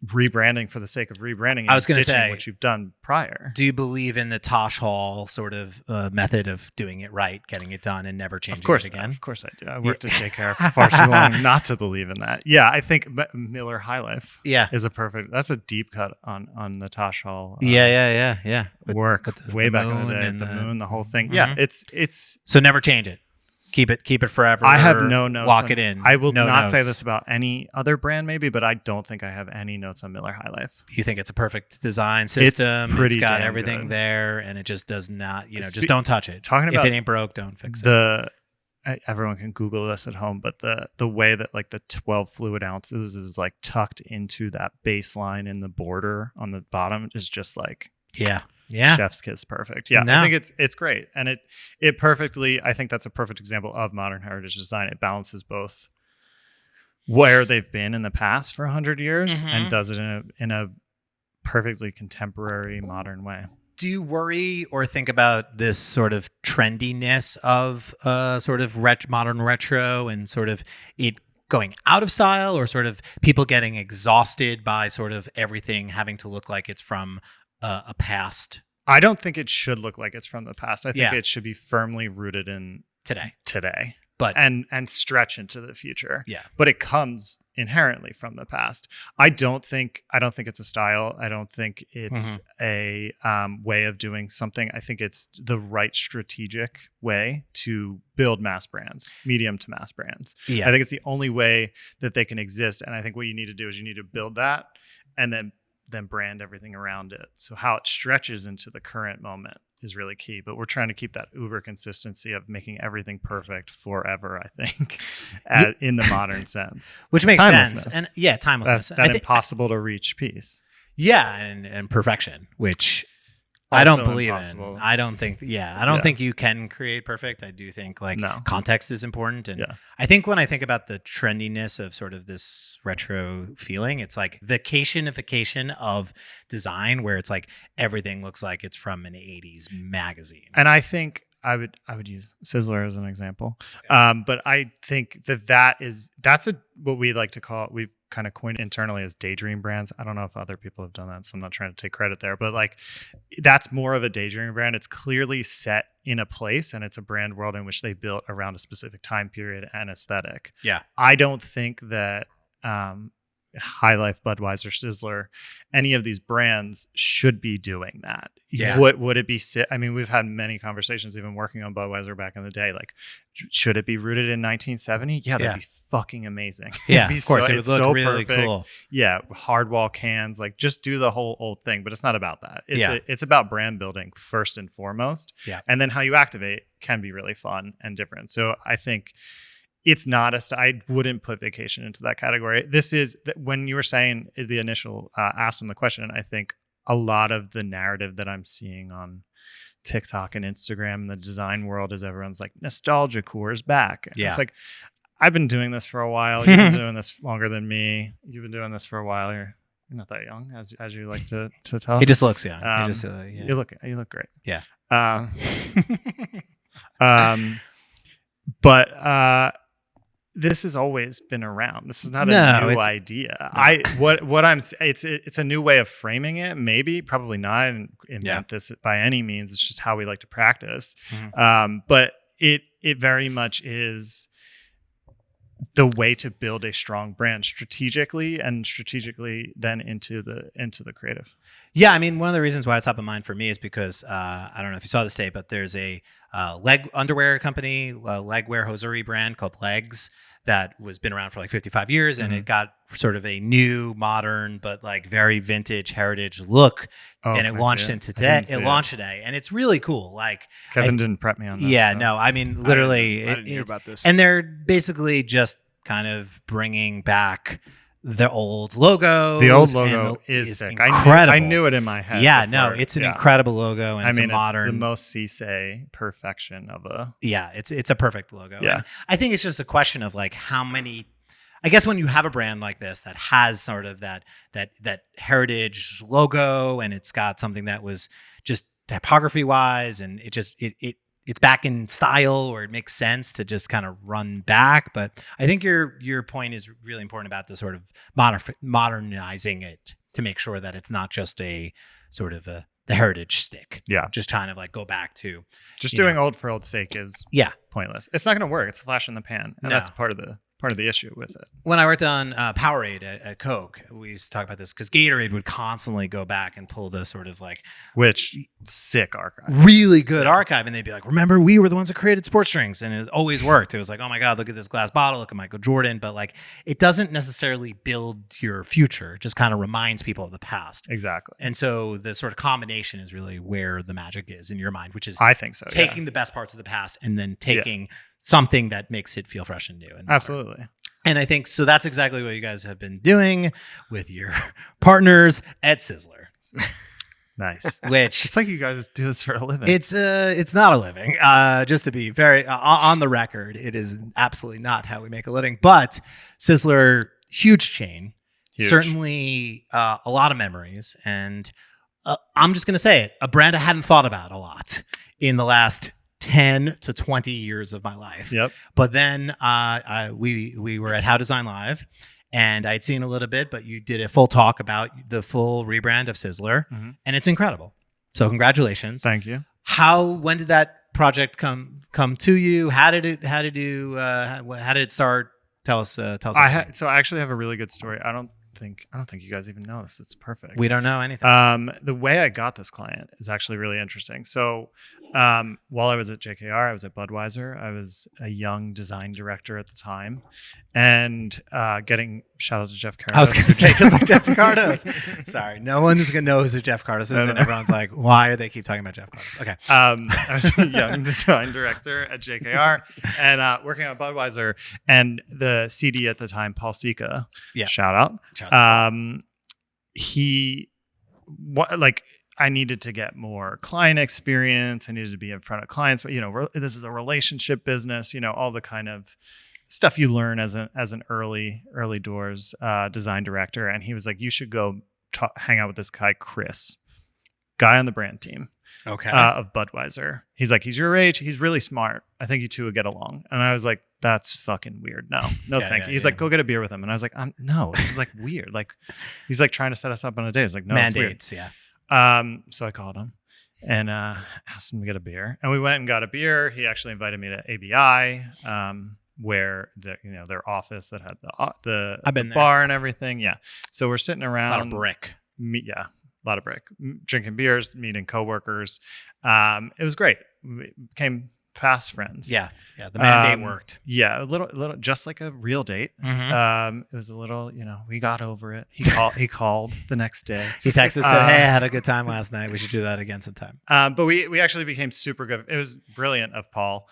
B: rebranding for the sake of rebranding. And
A: I was going to
B: ditching
A: say,
B: what you've done prior.
A: Do you believe in the Tosh Hall sort of method of doing it right, getting it done, and never changing it again?
B: Of course I do. I worked at JKR for far too long not to believe in that. Yeah, I think Miller High Life is that's a deep cut on the Tosh Hall.
A: Yeah.
B: Work
A: with
B: way
A: the
B: back in the
A: moon
B: day,
A: and
B: the moon, the whole thing.
A: Mhm.
B: Yeah, it's
A: So never change it. Keep it forever.
B: I have no notes.
A: Lock it in.
B: I will
A: No
B: not say
A: notes.
B: this about any other brand, maybe, but I don't think I have any notes on Miller High Life.
A: You think it's a perfect design system?
B: pretty
A: It's got
B: damn
A: everything
B: good.
A: there, and it just does not. Just don't touch it.
B: Talking
A: If
B: about
A: it ain't broke, don't fix it.
B: Everyone can Google this at home, but the way that like the 12 fluid ounces is like tucked into that baseline in the border on the bottom is just like
A: Yeah.
B: chef's kiss perfect. Yeah,
A: No.
B: I think it's great, and it perfectly. I think that's a perfect example of modern heritage design. It balances both where they've been in the past for 100 years
A: Mhm.
B: and does it in a perfectly contemporary modern way.
A: Do you worry or think about this sort of trendiness of sort of modern retro and sort of it going out of style, or sort of people getting exhausted by sort of everything having to look like it's from a past
B: I don't think it should look like it's from the past. I think
A: Yeah.
B: it should be firmly rooted in
A: today?
B: but and stretch into the future.
A: Yeah.
B: But it comes inherently from the past. I don't think it's a style. I don't think it's a way of doing something. I think it's the right strategic way to build mass brands, medium to mass brands.
A: Yeah.
B: I think it's the only way that they can exist. And I think what you need to do is you need to build that and then brand everything around it. So how it stretches into the current moment is really key. But we're trying to keep that uber consistency of making everything perfect forever, I think, in the modern sense.
A: Which makes
B: Timelessness.
A: sense. And timelessness.
B: That's that impossible to reach piece.
A: Yeah, and perfection, which I
B: Also
A: don't believe
B: impossible.
A: in. I don't think think you can create perfect. I do think
B: No.
A: context is important. And
B: Yeah.
A: I think when I think about the trendiness of sort of this retro feeling, it's like vacationification of design, where it's like everything looks like it's from an 80s magazine.
B: And I think I would use Sizzler as an example. But I think that's what we like to call, we've kind of coined internally as daydream brands. I don't know if other people have done that, so I'm not trying to take credit there, but like that's more of a daydream brand. It's clearly set in a place and it's a brand world in which they built around a specific time period and aesthetic.
A: Yeah.
B: I don't think that High Life, Budweiser, Sizzler, any of these brands should be doing that.
A: Yeah.
B: Would it be? I mean, we've had many conversations, even working on Budweiser back in the day. Like, should it be rooted in 1970? Yeah, that'd be fucking amazing.
A: Yeah,
B: It'd be
A: of course,
B: so,
A: it would
B: it's
A: look
B: so
A: really
B: perfect.
A: cool.
B: Yeah, hardwall cans, like just do the whole old thing. But it's not about that. It's about brand building first and foremost.
A: Yeah,
B: and then how you activate can be really fun and different. So I think. It's not I wouldn't put vacation into that category. This is when you were saying the initial asked them the question. I think a lot of the narrative that I'm seeing on TikTok and Instagram in the design world is everyone's like nostalgia core is back. And it's like, I've been doing this for a while. You've been doing this longer than me. You've been doing this for a while. You're not that young, as you like to tell us.
A: He just looks young.
B: You look great.
A: Yeah.
B: But this has always been around. This is not a new idea. No. It's a new way of framing it. Maybe, probably not. I didn't invent this by any means. It's just how we like to practice. Mm-hmm. But it very much is the way to build a strong brand strategically then into the creative.
A: Yeah, I mean, one of the reasons why it's top of mind for me is because I don't know if you saw this tape, but there's a leg underwear company, legwear hosiery brand called Legs that was been around for like 55 years, and it got sort of a new, modern, but like very vintage heritage look, and it launched today. It launched today, and it's really cool. Like
B: Kevin didn't prep me on this.
A: Yeah, so. No, I mean literally,
C: I didn't hear about this.
A: And they're basically just kind of bringing back the old logo.
B: The old logo is sick.
A: Incredible.
B: I knew it in my head.
A: Yeah,
B: before.
A: No, it's an incredible logo, and it's modern.
B: It's the most Cisse perfection of a.
A: Yeah, it's a perfect logo.
B: Yeah,
A: and I think it's just a question of like how many. I guess when you have a brand like this that has sort of that heritage logo, and it's got something that was just typography wise, and it's back in style, or it makes sense to just kind of run back. But I think your point is really important about the sort of modernizing it to make sure that it's not just a sort of the heritage stick.
B: Yeah.
A: Just trying to like go back to
B: just doing old for old sake is pointless. It's not going to work. It's a flash in the pan. And that's part of the issue with it.
A: When I worked on Powerade at Coke, we used to talk about this because Gatorade would constantly go back and pull the sort of like
B: sick archive,
A: really good archive, and they'd be like, "Remember, we were the ones that created sports drinks," and it always worked. It was like, "Oh my God, look at this glass bottle, look at Michael Jordan," but like it doesn't necessarily build your future; it just kind of reminds people of the past.
B: Exactly.
A: And so the sort of combination is really where the magic is in your mind, which is
B: I think so.
A: Taking the best parts of the past and then taking something that makes it feel fresh and new. And
B: absolutely.
A: And I think so. That's exactly what you guys have been doing with your partners at Sizzler.
B: Nice.
A: Which
B: it's like you guys do this for a living.
A: It's not a living. Just to be very on the record, it is absolutely not how we make a living. But Sizzler, huge chain, certainly a lot of memories, and I'm just gonna say it, a brand I hadn't thought about a lot in the last 10 to 20 years of my life.
B: Yep.
A: But then we were at How Design Live, and I'd seen a little bit, but you did a full talk about the full rebrand of Sizzler, and it's incredible. So congratulations.
B: Thank you.
A: When did that project come to you? How did it start? Tell us. So
B: I actually have a really good story. I don't think you guys even know this. It's perfect.
A: We don't know anything.
B: The way I got this client is actually really interesting. So while I was at JKR, I was at Budweiser. I was a young design director at the time, and shout out to Jeff Cardos.
A: I was going to say, just like Jeff Cardos. Sorry, no one's going to know who Jeff Cardos is, and everyone's like, why are they keep talking about Jeff Cardos? Okay.
B: I was a young design director at JKR and working on Budweiser, and the CD at the time, Paul Sika, shout out. I needed to get more client experience. I needed to be in front of clients. But, this is a relationship business, all the kind of stuff you learn as an early doors design director. And he was like, you should go hang out with this guy, Chris, guy on the brand team of Budweiser. He's like, he's your age. He's really smart. I think you two would get along. And I was like, that's fucking weird. No, thank you. He's like, go get a beer with him. And I was like, no, this is like weird. Like, he's like trying to set us up on a date. It's like, no,
A: mandates,
B: it's weird. So I called him and asked him to get a beer, and we went and got a beer. He actually invited me to ABI. where their office that had the
A: I've been
B: bar and everything. Yeah. So we're sitting
A: A
B: around.
A: lot of brick.
B: Yeah, a lot of brick. Drinking beers, meeting coworkers. It was great. We became fast friends.
A: Yeah. The mandate worked.
B: Yeah, a little, just like a real date.
A: Mhm.
B: It was a little, we got over it. He called the next day.
A: He texted, said, "Hey, I had a good time last night. We should do that again sometime."
B: But we actually became super good. It was brilliant of Paul.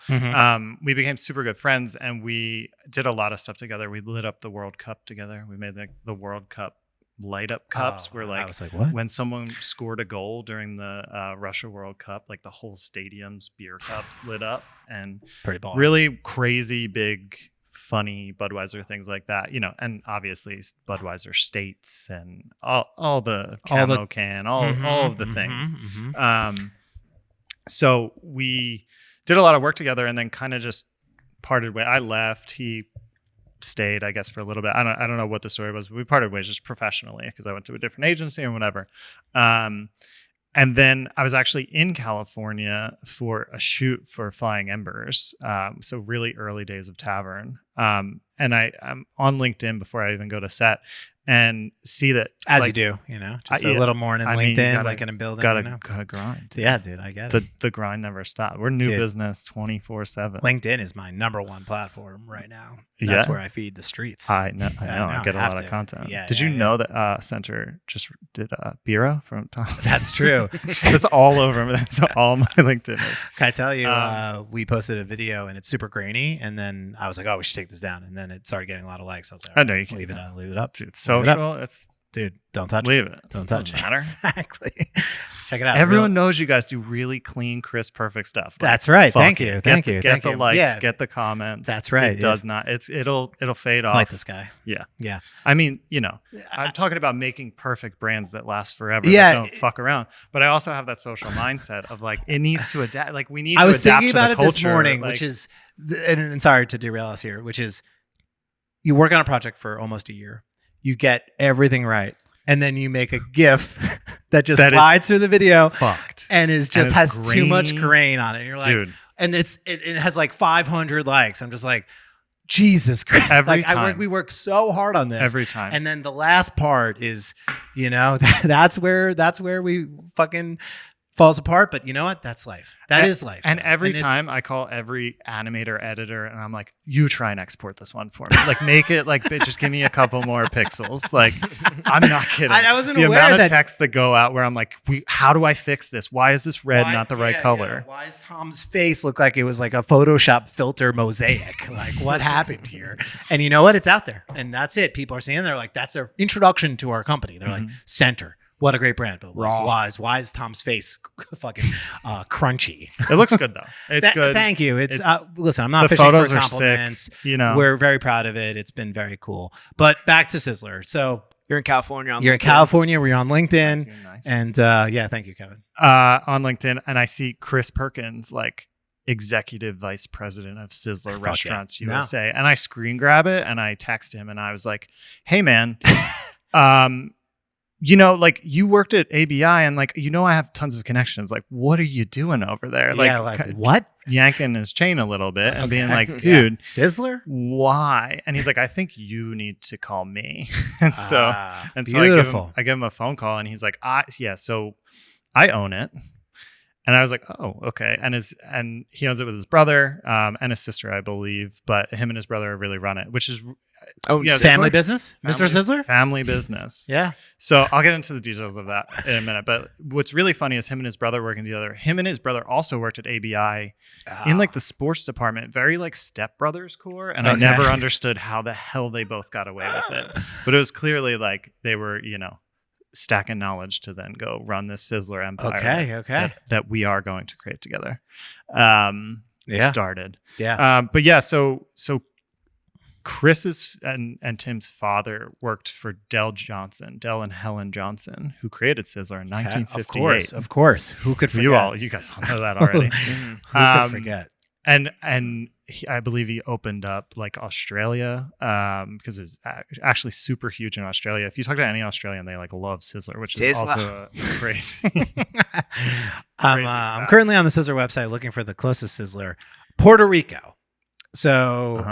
B: We became super good friends, and we did a lot of stuff together. We lit up the World Cup together. We made the World Cup light up cups where
A: I was like, what?
B: when someone scored a goal during the Russia World Cup, like the whole stadium's beer cups lit up, and
A: Pretty baller.
B: really crazy big funny Budweiser things like that, and obviously Budweiser states and all the camo can, all of the things. So we did a lot of work together, and then kind of just parted way. I left. He stayed, I guess, for a little bit. I don't know what the story was. But we parted ways just professionally because I went to a different agency and whatever. And then I was actually in California for a shoot for Flying Embers. So really early days of Tavern. And I'm on LinkedIn before I even go to set and see that
A: As you do, just a little more in LinkedIn, like in a building.
B: Gotta grind.
A: Yeah, dude, I get it.
B: The grind never stopped. We're new business 24/7.
A: LinkedIn is my number one platform right now. That's where I feed the streets.
B: I know. I get a lot of content.
A: Yeah.
B: Did you know that Center just did Bira from Tom?
A: That's true.
B: That's all over. That's all my LinkedIn is.
A: Can I tell you, we posted a video and it's super grainy, and then I was like, oh, we should take this down, and then it started getting a lot of likes. I was like,
B: I know you can
A: leave it up. Leave it up.
B: Dude, social. It's
A: dude, don't touch
B: leave
A: it.
B: it.
A: Don't touch
B: Doesn't matter.
A: Exactly. Check it out.
B: Everyone knows you guys do really clean, crisp, perfect stuff.
A: That's right. Thank
B: it.
A: you.
B: Get
A: Thank you.
B: Get the likes.
A: Yeah.
B: Get the comments.
A: That's right.
B: It does not. It'll fade off.
A: I like this guy.
B: Yeah.
A: Yeah.
B: I mean, I'm talking about making perfect brands that last forever.
A: Yeah.
B: That don't fuck around. But I also have that social mindset of like it needs to adapt. Like we need.
A: I
B: to
A: was
B: adapt
A: thinking
B: to
A: about
B: the
A: it
B: culture.
A: this morning,
B: like,
A: which is, and sorry to derail us here, which is, you work on a project for almost a year, you get everything right, and then you make a GIF that just slides through the video,
B: fucked,
A: and has too much grain on it. And you're like,
B: dude,
A: and it has like 500 likes. I'm just like, Jesus Christ!
B: Every time.
A: We work so hard on this
B: every time,
A: and then the last part is, that's where we fucking falls apart. But you know what? That's life. That is life.
B: And every time I call every animator editor and I'm like, you try and export this one for me. Like make it like, just give me a couple more pixels. Like, I'm not kidding.
A: I wasn't
B: the
A: aware
B: amount
A: that
B: of texts that go out where I'm like, how do I fix this? Why is this red not the right color?
A: Yeah. Why does Tom's face look like it was like a Photoshop filter mosaic? Like what happened here? And you know what? It's out there. And that's it. People are saying, they're like, that's their introduction to our company. They're like, Center. What a great brand. But like, why is Tom's face fucking crunchy?
B: It looks good though. It's good.
A: Thank you. Listen, I'm not
B: the
A: fishing
B: photos
A: for
B: are
A: compliments.
B: sick.
A: We're very proud of it. It's been very cool. But back to Sizzler. So
C: you're in California.
A: You're in California. We're on LinkedIn.
B: Nice.
A: And thank you, Kevin.
B: On LinkedIn, and I see Chris Perkins, like executive vice president of Sizzler Restaurants USA. And I screen grab it and I text him and I was like, hey man, like you worked at ABI and like, I have tons of connections. Like, what are you doing over there?
A: Like what?
B: Yanking his chain a little bit and being like, dude,
A: Sizzler?
B: Why? And he's like, I think you need to call me. and so
A: beautiful.
B: I give him a phone call and he's like, so I own it. And I was like, oh, okay. And he owns it with his brother and his sister, I believe. But him and his brother really run it, which is
A: family business, Mr. Sizzler?
B: Family business.
A: Yeah.
B: So I'll get into the details of that in a minute. But what's really funny is him and his brother working together. Him and his brother also worked at ABI in like the sports department, very like Step Brothers core. And I never understood how the hell they both got away with it. But it was clearly like they were, stacking knowledge to then go run this Sizzler empire. That we are going to create together. Started.
A: Yeah.
B: But yeah, so Chris's and Tim's father worked for Dell and Helen Johnson, who created Sizzler in 1958.
A: Of course. Who could forget?
B: You guys all know that already.
A: Who could forget?
B: And I believe he opened up like Australia because it's actually super huge in Australia. If you talk to any Australian, they like love Sizzler, which is also crazy.
A: I'm currently on the Sizzler website looking for the closest Sizzler. Puerto Rico. So
B: Uh-huh.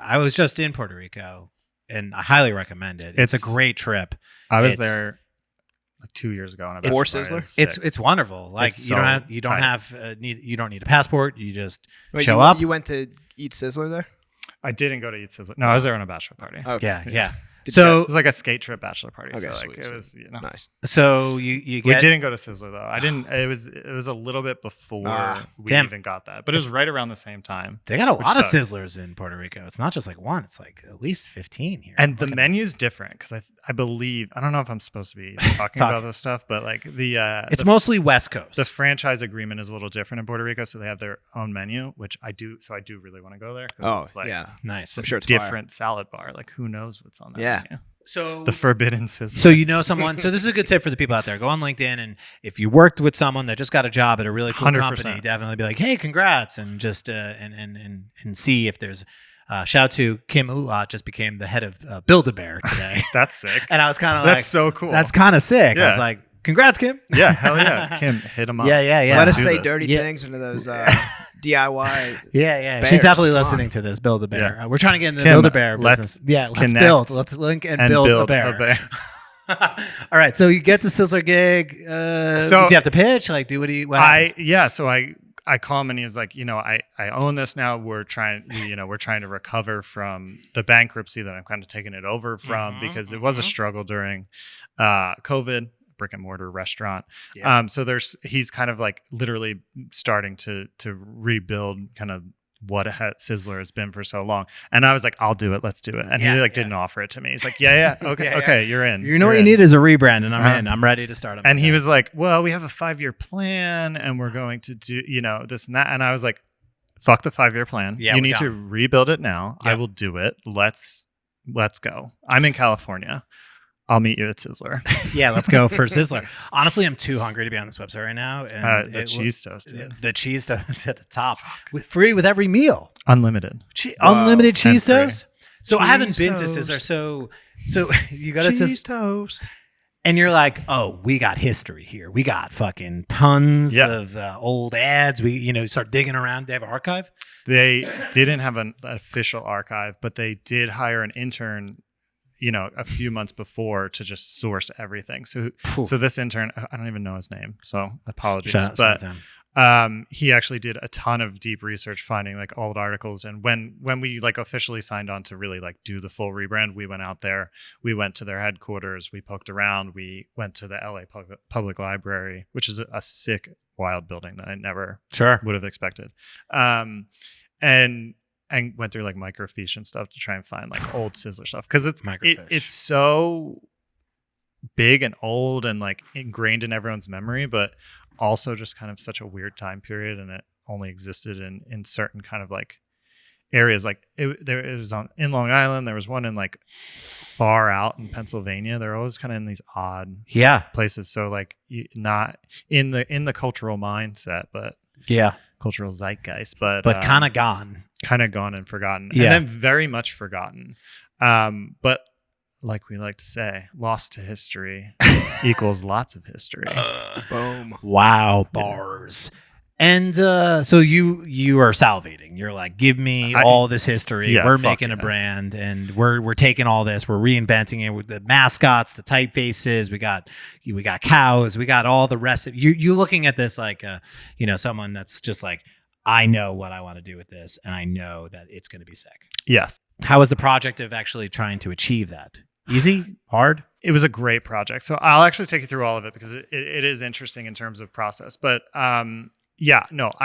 A: I was just in Puerto Rico, and I highly recommend it. It's a
B: It's-
A: great trip.
B: I was
A: It's-
B: there like 2 years ago, and I
C: For
B: bet you
C: Sizzler?
B: it's sick.
A: It's wonderful. Like
B: It's
A: you don't
B: so
A: have you don't
B: tight.
A: have you don't need a passport. You just
C: Wait,
A: show
C: you,
A: up.
C: You went to eat Sizzler there?
B: I didn't go to eat Sizzler. No, I was there on a bachelor party.
C: Okay.
A: yeah.
C: Did
A: So
B: It was like a skate trip bachelor party.
C: Okay,
B: so like
C: sweet,
B: it
C: sweet.
B: was,
C: Nice.
A: so you
B: We
A: get
B: didn't go to Sizzler though. I didn't. It was a little bit before we
A: damn.
B: even got that, but it was right around the same time.
A: they got a
B: which
A: lot of
B: sucks.
A: Sizzlers in Puerto Rico. It's not just like one. It's like at least 15 here.
B: And the
A: Looking at-
B: menu's different because I believe I don't know if I'm supposed to be talking
A: Talk.
B: about this stuff, but like
A: it's
B: the,
A: mostly West Coast.
B: the franchise agreement is a little different in Puerto Rico, so they have their own menu, which I do. So I do really want to go there. 'cause
C: Oh,
B: it's like
C: yeah.
A: nice.
C: I'm sure it's fire.
B: different salad bar. Like who knows what's on that
C: Yeah.
B: menu?
A: So
B: The forbidden Sizzler.
A: So you know someone. So this is a good tip for the people out there. Go on LinkedIn, and if you worked with someone that just got a job at a really cool
B: 100%.
A: company, definitely be like, "Hey, congrats!" and just and see if there's. Shout out to Kim Ulat, just became the head of Build-A-Bear today,
B: That's sick.
A: and I was kind of like,
B: That's so cool.
A: "That's kind of sick." I was
B: Yeah.
A: like, "Congrats, Kim!"
B: yeah, hell yeah. Kim, hit him up.
A: Yeah.
C: Let
B: Let's
C: us
B: do
C: say
B: this.
C: dirty
A: Yeah.
C: things into those DIY.
A: Yeah.
C: Bears,
A: She's definitely
C: come on.
A: listening to this Build-A-Bear.
B: Yeah.
A: We're trying to get into the
B: Kim,
A: Build-A-Bear
B: let's
A: business. Yeah, let's
B: connect
A: build. Let's link and build a bear. All right, so you get the Sizzler gig.
B: So-
A: do you have to pitch? Like, what happens?
B: So I call him and he's like, I own this now. We're trying to recover from the bankruptcy that I'm kind of taking it over from because it was a struggle during COVID, brick and mortar restaurant.
A: Yeah.
B: So he's kind of like literally starting to rebuild kind of what Sizzler has been for so long. And I was like, I'll do it. Let's do it. And he didn't offer it to me. He's like, yeah. Okay. Okay. You're in.
A: You know what
B: You're
A: you
B: in.
A: need is a rebrand, and I'm in. I'm ready to start.
B: And he was like, well, we have a 5-year plan and we're going to do, this and that. And I was like, fuck the 5-year plan.
A: Yeah,
B: you
A: we're
B: need to
A: done.
B: rebuild it now. I
A: Yep.
B: will do it. Let's go. I'm in California. I'll meet you at Sizzler.
A: Yeah, let's go for Sizzler. Honestly, I'm too hungry to be on this website right now. And
B: The cheese toast. dude.
A: the cheese toast is at the top, free with every meal.
B: Unlimited.
A: Unlimited cheese
B: And free.
A: toast. So I haven't
C: Cheese
A: been to
C: toast.
A: Sizzler. So you go to Sizzler.
C: Cheese toast.
A: And you're like, oh, we got history here. We got fucking tons
B: Yeah.
A: of old ads. We, start digging around. They have an archive.
B: They didn't have an official archive, but they did hire an intern, a few months before to just source everything. So this intern, I don't even know his name, so apologies.
A: Shout
B: But
A: out to him.
B: he actually did a ton of deep research, finding like old articles. And when we like officially signed on to really like do the full rebrand, we went out there. We went to their headquarters. We poked around. We went to the LA Public Library, which is a sick, wild building that I never
A: Sure.
B: would have expected. And went through like microfiche and stuff to try and find like old Sizzler stuff because
A: Microfiche.
B: it's so big and old and like ingrained in everyone's memory, but also just kind of such a weird time period, and it only existed in certain kind of like areas. Like it was in Long Island. There was one in like far out in Pennsylvania. They're always kind of in these odd places. So like not in the cultural mindset, but cultural zeitgeist, but
A: kind of gone.
B: kind of gone and forgotten,
A: Yeah.
B: and then very much forgotten. But like we like to say, lost to history equals lots of history.
C: Boom.
A: Wow, bars. And so you are salivating. You're like, give me all this history.
B: Yeah,
A: we're
B: fuck
A: making a
B: yeah.
A: brand, and we're taking all this. We're reinventing it with the mascots, the typefaces. We got cows. We got all the rest of you. Looking at this like someone that's just like, I know what I want to do with this, and I know that it's going to be sick.
B: Yes.
A: How was the project of actually trying to achieve that? Easy? Hard?
B: It was a great project. So I'll actually take you through all of it because it is interesting in terms of process. But I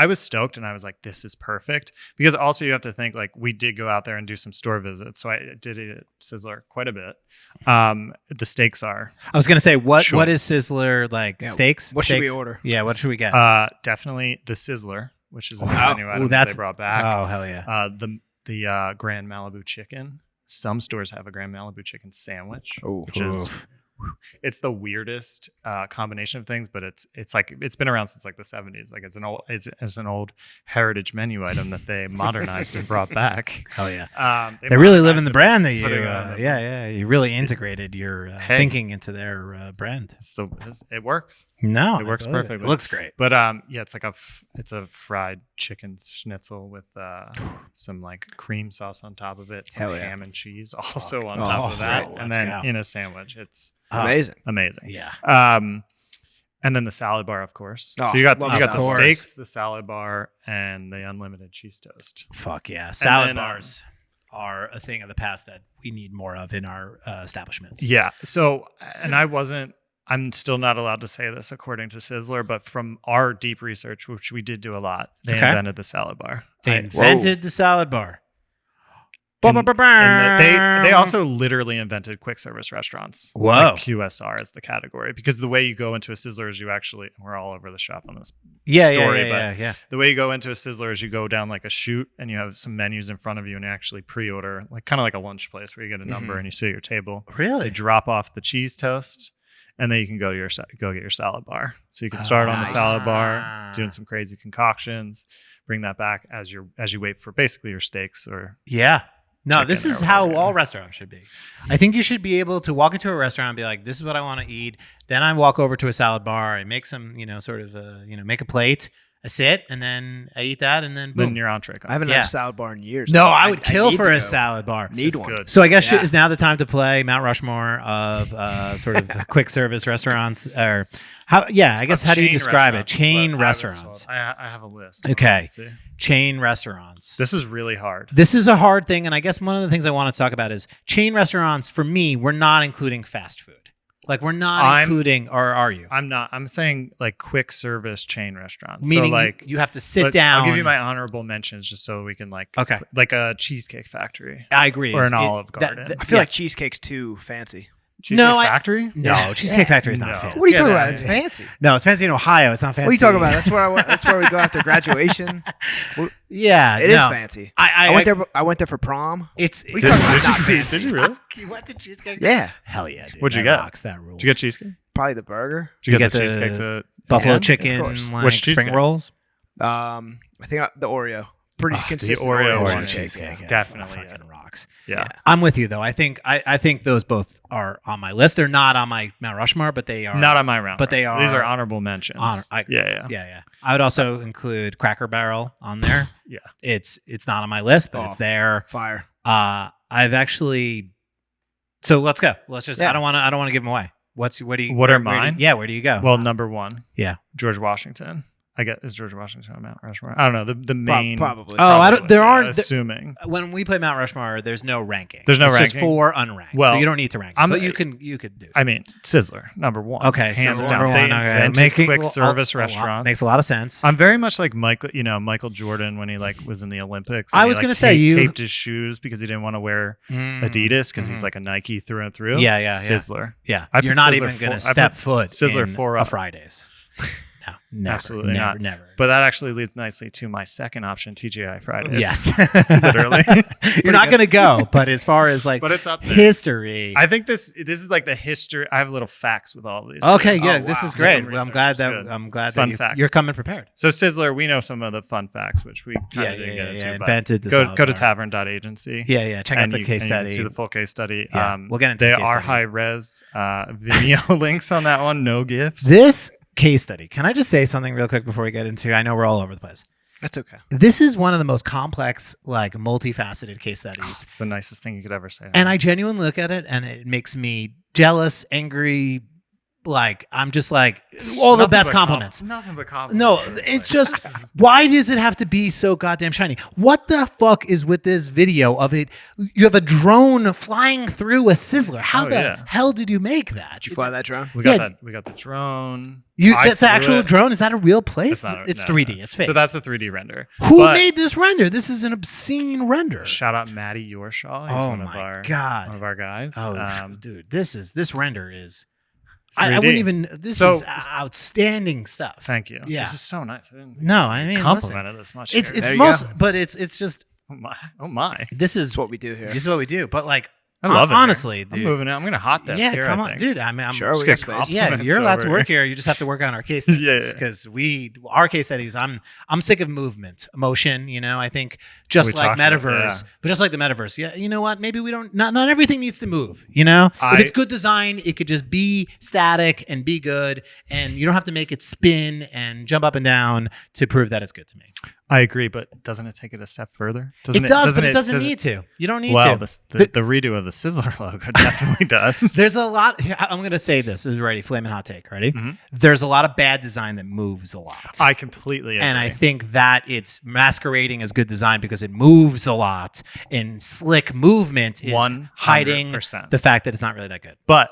B: was stoked, and I was like, this is perfect. Because also you have to think like we did go out there and do some store visits. So I did it at Sizzler quite a bit. The steaks are
A: I was going to say, what
B: Choice.
A: is Sizzler like?
C: Yeah,
A: Steaks?
C: What should we
A: Steaks?
C: order?
A: Yeah, what should we get?
B: definitely the Sizzler, which is a
A: Wow.
B: new
A: Ooh,
B: item that
A: that's-
B: they brought back.
A: Oh, hell yeah.
B: The Grand Malibu chicken. Some stores have a Grand Malibu chicken sandwich,
C: Oh,
B: which is it's the weirdest combination of things, but it's like it's been around since like the 70s. Like it's an old heritage menu item that they modernized and brought back.
A: Oh yeah, they really live in the brand that you. You really integrated your thinking into their brand.
B: It works.
A: No,
B: it works perfectly.
A: It looks great.
B: But it's like it's a fried chicken schnitzel with some like cream sauce on top of it, some ham and cheese also on top of that, and then in a sandwich. It's
C: amazing.
B: Yeah. And then the salad bar, of course.
C: Oh,
B: so you got the
A: course.
B: steaks, the salad bar, and the unlimited cheese toast.
A: Fuck yeah, salad bars are a thing of the past that we need more of in our establishments.
B: Yeah. So, and I'm still not allowed to say this according to Sizzler, but from our deep research, which we did do a lot, they invented the salad bar.
A: They invented the salad bar.
B: And they also literally invented quick service restaurants.
A: Whoa.
B: Like QSR as the category, because the way you go into a Sizzler is we're all over the shop on this story.
A: Yeah.
B: The way you go into a Sizzler is you go down like a chute and you have some menus in front of you and you actually pre-order, like kind of like a lunch place where you get a number and you sit at your table.
A: Really?
B: They drop off the cheese toast. And then you can go get your salad bar. So you can start on the salad bar, doing some crazy concoctions, bring that back as you wait for basically your steaks or
A: No, this is how all restaurants should be. I think you should be able to walk into a restaurant and be like, "This is what I want to eat." Then I walk over to a salad bar and make some, make a plate. I sit and then I eat that and then boom.
B: Then your entree comes.
C: I haven't had a salad bar in years.
A: No, I would kill for a salad bar.
C: Need one.
B: Good.
A: So I guess is now the time to play Mount Rushmore of sort of quick service restaurants, or how? Yeah, I guess how do you describe it? Chain restaurants.
B: I have a list.
A: Okay, chain restaurants.
B: This is really hard.
A: This is a hard thing, and I guess one of the things I want to talk about is chain restaurants. For me, we're not including fast food. Like we're not including, or are you?
B: I'm not. I'm saying like quick service chain restaurants.
A: Meaning
B: so like
A: you have to sit down.
B: I'll give you my honorable mentions just so we can like a Cheesecake Factory.
A: I agree.
B: Or an Olive Garden.
C: I feel like Cheesecake's too fancy.
B: Cheesecake Factory?
A: No, Cheesecake Factory is not fancy.
C: What are you talking about? It's fancy.
A: No, it's fancy in Ohio. It's not fancy.
C: What are you talking about? That's where we go after graduation.
A: Yeah,
C: it is fancy. I went there for prom.
A: It's.
C: What are you talking about? Not fancy.
B: Did you really?
A: You went to Cheesecake?
C: Yeah.
A: Hell yeah, dude.
B: What'd you
A: that
B: get?
A: Rocks, that rules.
B: Did you get cheesecake?
C: Probably the burger.
B: Did you get the cheesecake to
A: buffalo chicken, like
B: which
A: spring
B: cheesecake?
A: rolls?
C: I think the Oreo. Pretty consistent.
B: The Oreo
A: cheesecake,
B: definitely
A: fucking rocks.
B: Yeah,
A: I'm with you though. I think those both are on my list. They're not on my Mount Rushmore, but they are
B: not on my round.
A: But they are.
B: These are honorable mentions. Yeah.
A: I would also include Cracker Barrel on there.
B: Yeah,
A: it's not on my list, but it's there.
C: Fire.
A: I've actually. So let's go. Let's just. I don't want to give them away. What are
B: mine?
A: Where do you go?
B: Well, number one.
A: Yeah,
B: George Washington. I guess is George Washington on Mount Rushmore. I don't know the main.
C: Probably.
A: Oh, I don't. There aren't.
B: Assuming
A: when we play Mount Rushmore, there's no ranking.
B: There's no
A: ranking.
B: ranking.
A: Just 4 unranked. Well, so you don't need to rank. But you could do.
B: I mean, Sizzler number one.
A: Okay,
B: hands
A: Sizzler,
B: down.
A: They
B: invented quick service restaurants.
A: Makes a lot of sense.
B: I'm very much like Michael Jordan when he was in the Olympics.
A: I was going to say you
B: taped his shoes because he didn't want to wear Adidas because he's like a Nike through and through.
A: Yeah.
B: Sizzler.
A: Yeah, you're not even going to step foot
B: Sizzler
A: in
B: for
A: a Fridays. No, never,
B: absolutely
A: never.
B: But that actually leads nicely to my second option, TGI Fridays.
A: Yes,
B: literally.
A: You're not going to go, but as far as like,
B: but it's up there.
A: History.
B: I think this is like the history. I have little facts with all of these.
A: Okay,
B: too.
A: yeah, this is great. Well, I'm glad
B: fun
A: that you're coming prepared.
B: So Sizzler, we know some of the fun facts, which we kind of didn't get into.
A: Invented this.
B: Go to tavern.agency.
A: Yeah. Check out the case study.
B: See the full case study.
A: Yeah, we'll get into.
B: They are high res Vimeo links on that one. No gifts.
A: This case study. Can I just say something real quick before we get into? I know we're all over the place.
C: That's okay.
A: This is one of the most complex, like multifaceted case studies.
B: It's the nicest thing you could ever say.
A: And I genuinely look at it and it makes me jealous, angry. Like, I'm just like, all the best compliments.
B: Nothing but compliments.
A: No, it's just, why does it have to be so goddamn shiny? What the fuck is with this video of it? You have a drone flying through a Sizzler. How hell did you make that?
C: Did you fly that drone?
B: We got the drone.
A: That's an actual drone? Is that a real place? It's 3D.
B: No.
A: It's fake.
B: So that's a 3D render.
A: Who made this render? This is an obscene render.
B: Shout out Matty Yorshaw. He's one of our guys.
A: Oh, dude, this render is. I wouldn't even. This is outstanding stuff.
B: Thank you.
A: Yeah,
B: this is so nice.
A: I mean,
B: complimented this much.
A: It's most, but it's just.
B: Oh my!
A: This is
C: what we do here.
A: This is what we do. But like,
B: I love it.
A: Honestly,
B: here.
A: dude.
B: I'm moving it. I'm gonna hot desk
A: Yeah,
B: here.
A: come
B: I
A: on,
B: think.
A: dude. I mean, I'm
C: Sure, we
B: Just
C: got
B: get
C: space.
A: yeah,
B: compliments
A: you're allowed to
B: over
A: work
B: here.
A: here. You just have to work on our case studies
B: Yeah.
A: because our case studies. I'm sick of movement, emotion. I think just
B: We
A: like
B: talked about-
A: metaverse,
B: yeah.
A: but just like the metaverse. Yeah, you know what? Maybe we don't. Not everything needs to move. If it's good design, it could just be static and be good, and you don't have to make it spin and jump up and down to prove that it's good to me.
B: I agree, but doesn't it take it a step further?
A: It does, but it doesn't need to. You don't need
B: Well,
A: to.
B: the redo of the Sizzler logo definitely does.
A: There's a lot. I'm going to say this. Is ready? Flaming hot take. Ready?
B: Mhm.
A: There's a lot of bad design that moves a lot.
B: I completely agree.
A: And I think that it's masquerading as good design because it moves a lot. And slick movement is
B: 100%.
A: hiding the fact that it's not really that good.
B: But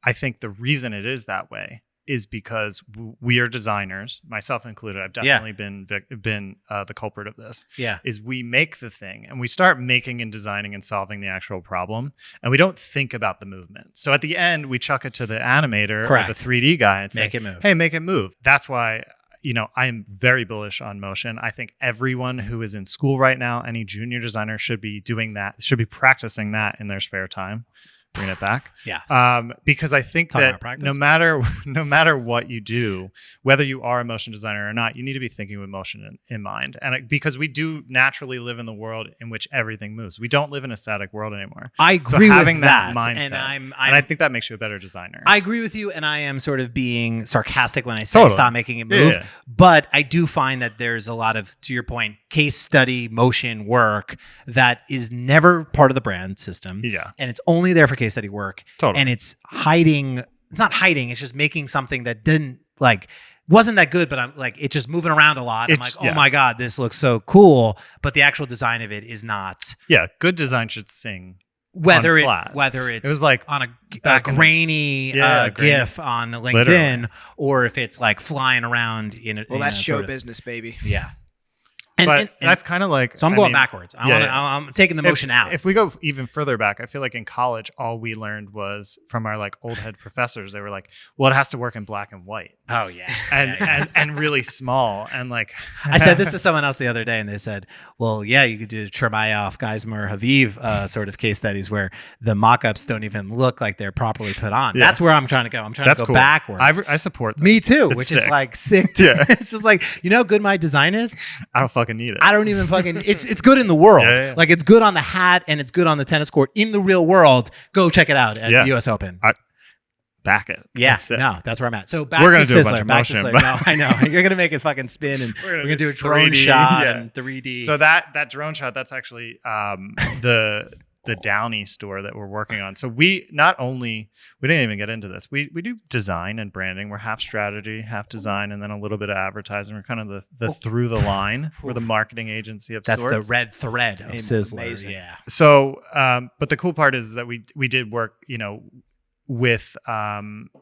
B: I think the reason it is that way is because we are designers, myself included. I've definitely been the culprit of this.
A: Yeah.
B: Is we make the thing and we start making and designing and solving the actual problem, and we don't think about the movement. So at the end, we chuck it to the animator
A: Correct.
B: or the 3D guy and
A: Make
B: say,
A: it move.
B: "Hey, make it move." That's why. I am very bullish on motion. I think everyone who is in school right now, any junior designer should be doing that, should be practicing that in their spare time. Bring it back.
A: Yes.
B: Because I think
A: Talking
B: that
A: about practice?
B: no matter what you do, whether you are a motion designer or not, you need to be thinking with motion in mind. And because we do naturally live in the world in which everything moves. We don't live in a static world anymore.
A: I agree
B: having
A: with
B: that
A: that.
B: mindset,
A: And
B: and I think that makes you a better designer.
A: I agree with you, and I am sort of being sarcastic when I say
B: Totally.
A: stop making it move.
B: Yeah.
A: But I do find that there's a lot of, to your point, case study motion work that is never part of the brand system.
B: Yeah.
A: And it's only there for case study work.
B: Totally.
A: And it's hiding. It's not hiding. It's just making something that wasn't that good, but I'm like, it's just moving around a lot. I'm like, oh my God, this looks so cool. But the actual design of it is not.
B: Yeah. Good design should sing.
A: Whether
B: flat.
A: it's
B: It was like
A: on a
B: back in the-
A: grainy
B: Yeah, grainy.
A: GIF on LinkedIn,
B: Literally.
A: or if it's like flying around in a
C: Well,
A: in
C: that's
A: a
C: show
A: sort of-
C: business, baby.
A: Yeah.
B: But that's kind of like.
A: So I'm
B: I
A: going
B: mean,
A: backwards.
B: yeah.
A: I'm taking the motion out.
B: If we go even further back, I feel like in college, all we learned was from our like old head professors. They were like, "Well, it has to work in black and white,
A: oh yeah.
B: and
A: Yeah, yeah.
B: and really small, and like."
A: I said this to someone else the other day, and they said, "Well, yeah, you could do Chermayeff, Geismar, Haviv sort of case studies where the mock-ups don't even look like they're properly put on."
B: Yeah.
A: That's where I'm trying to go. I'm trying
B: That's
A: to go
B: cool.
A: backwards.
B: I support this.
A: Me too,
B: It's
A: which is
B: sick.
A: like sick.
B: Yeah.
A: It's just like, how good my design is?
B: I don't fucking need it.
A: I don't even fucking. It's good in the world.
B: Yeah, yeah.
A: Like it's good on the hat and it's good on the tennis court in the real world. Go check it out at
B: Yeah.
A: the U.S. Open.
B: Back it.
A: Yeah,
B: That's it.
A: no, that's where I'm at. So back
B: We're
A: to
B: gonna do a bunch
A: Sizzler.
B: of
A: Back to
B: motion,
A: Sizzler.
B: but-
A: No, I know you're gonna make it fucking spin, and we're gonna do a drone
B: 3D,
A: shot
B: yeah.
A: and 3D.
B: So that drone shot, that's actually the Downey store that we're working on. So we didn't even get into this. We do design and branding. We're half strategy, half design, and then a little bit of advertising. We're kind of the through the line. We're the marketing agency of
A: that's
B: sorts.
A: the red thread of Sizzler.
C: Amazing.
A: Yeah.
B: So, but the cool part is that we did work, with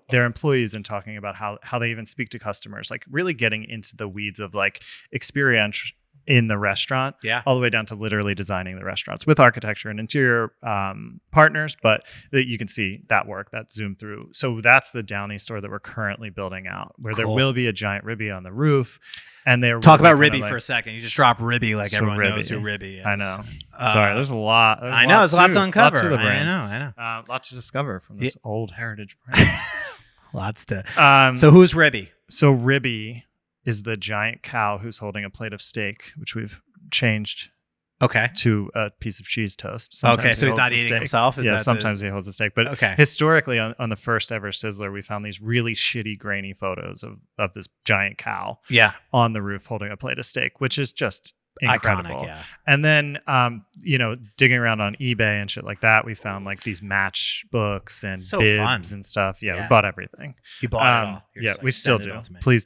B: their employees and talking about how they even speak to customers, like really getting into the weeds of like experience in the restaurant,
A: Yeah.
B: all the way down to literally designing the restaurants with architecture and interior partners. But that you can see that work, that zoom through. So that's the Downey store that we're currently building out, where there
A: Cool.
B: will be a giant Ribby on the roof. And they're
A: Talk
B: really
A: about
B: kinda
A: Ribby
B: like-
A: for a second. You just drop Ribby like
B: So
A: everyone
B: Ribby.
A: knows who Ribby is.
B: I know. Sorry, there's a lot.
A: I know. There's a lot to uncover.
B: Lots to the brand.
A: I know.
B: Lots to discover from this old heritage brand.
A: Lots to.
B: So
A: So who's Ribby?
B: Ribby is the giant cow who's holding a plate of steak, which we've changed
A: Okay.
B: to a piece of cheese toast.
A: Okay,
B: Sometimes
A: so
B: he
A: he's not
B: holds the
A: eating
B: steak.
A: himself? Is
B: Yeah,
A: that the-
B: sometimes he holds a steak. But
A: Okay.
B: historically, on the first ever Sizzler, we found these really shitty, grainy photos of this giant cow
A: Yeah.
B: on the roof holding a plate of steak, which is just incredible.
A: Iconic. Yeah.
B: And then, digging around on eBay and shit like that, we found like these matchbooks and
A: So
B: bibs
A: fun.
B: and stuff. Yeah,
A: Yeah.
B: we bought everything.
A: You bought it all. You're
B: Yeah,
A: just like,
B: we still
A: send it
B: do.
A: all to me.
B: Please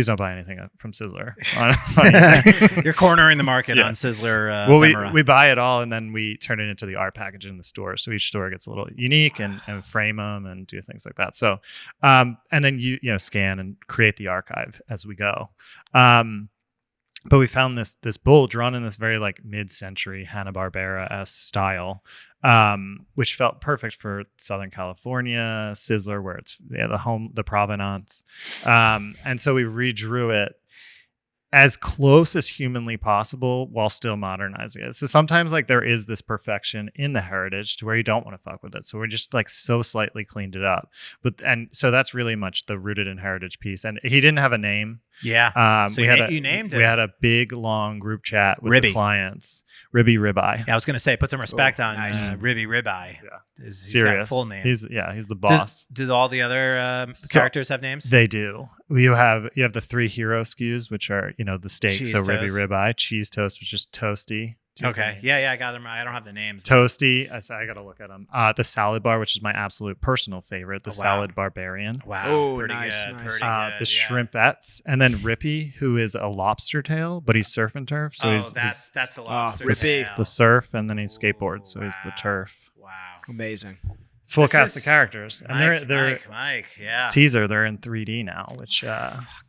B: don't buy anything from Sizzler. on eBay.
A: You're cornering the market
B: Yeah.
A: on Sizzler.
B: Well,
A: ephemera.
B: we buy it all and then we turn it into the art package in the store. So each store gets a little unique and frame them and do things like that. So, and then you scan and create the archive as we go. But we found this bull drawn in this very like mid-century Hanna-Barbera-esque style, which felt perfect for Southern California, Sizzler, where it's the provenance. And so we redrew it as close as humanly possible while still modernizing it. So sometimes like there is this perfection in the heritage to where you don't want to fuck with it. So we're just like so slightly cleaned it up. And so that's really much the rooted in heritage piece. And he didn't have a name.
A: Yeah.
B: So
A: you named it.
B: We had a big long group chat with
A: Ribby.
B: the clients. Ribby Ribeye.
A: Yeah, I was gonna say put some respect on
C: nice.
A: Ribby Ribeye.
B: Yeah.
A: He's
B: Serious.
A: got a full name.
B: He's the boss.
A: Do all the other characters have names?
B: They do. You have the 3 hero SKUs, which are the steak.
A: Cheese
B: So Ribby
A: toast.
B: Ribeye, cheese toast, which is toasty.
A: Okay. Yeah, I got them. I don't have the names.
B: Toasty. I got to look at them. The salad bar, which is my absolute personal favorite, the
A: Oh, wow.
B: salad barbarian.
A: Wow.
C: Oh,
A: pretty
C: nice,
A: good.
C: nice.
A: Pretty
B: The
A: good.
B: shrimpettes, and then Rippy, who is a lobster tail, but he's surf and turf. So he's
A: that's the lobster.
C: Rippy.
A: tail.
B: the surf, and then he skateboards, so he's the
A: Wow.
B: turf.
A: Wow.
C: Amazing.
B: Full
A: This
B: cast
A: is-
B: of characters, and they're
A: Mike. Yeah.
B: teaser. They're in 3D now, which
A: Fuck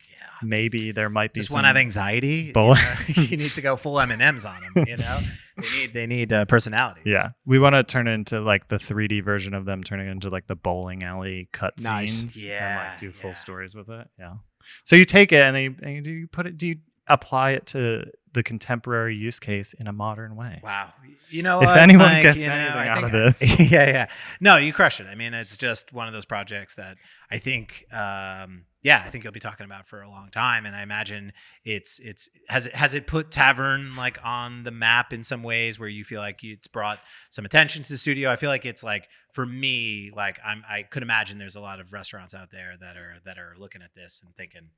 A: yeah.
B: maybe there might be
A: Just
B: some
A: want to have anxiety.
B: bull-
A: You need to go full M&Ms on them. They need personalities.
B: Yeah, we want to turn it into like the 3D version of them, turning it into like the bowling alley cutscenes.
C: Nice.
B: and
A: Yeah,
B: like do full
A: yeah.
B: stories with it. Yeah. So you take it and then you put it. Do you apply it to the contemporary use case in a modern way?
A: Wow. You know
B: If
A: what,
B: anyone
A: Mike,
B: gets
A: you know,
B: anything
A: I
B: out of
A: think-
B: this.
A: yeah. No, you crush it. I mean, it's just one of those projects that I think, I think you'll be talking about for a long time. And I imagine has it put Tavern like on the map in some ways where you feel like it's brought some attention to the studio? I feel like it's like, for me, like I could imagine there's a lot of restaurants out there that are looking at this and thinking,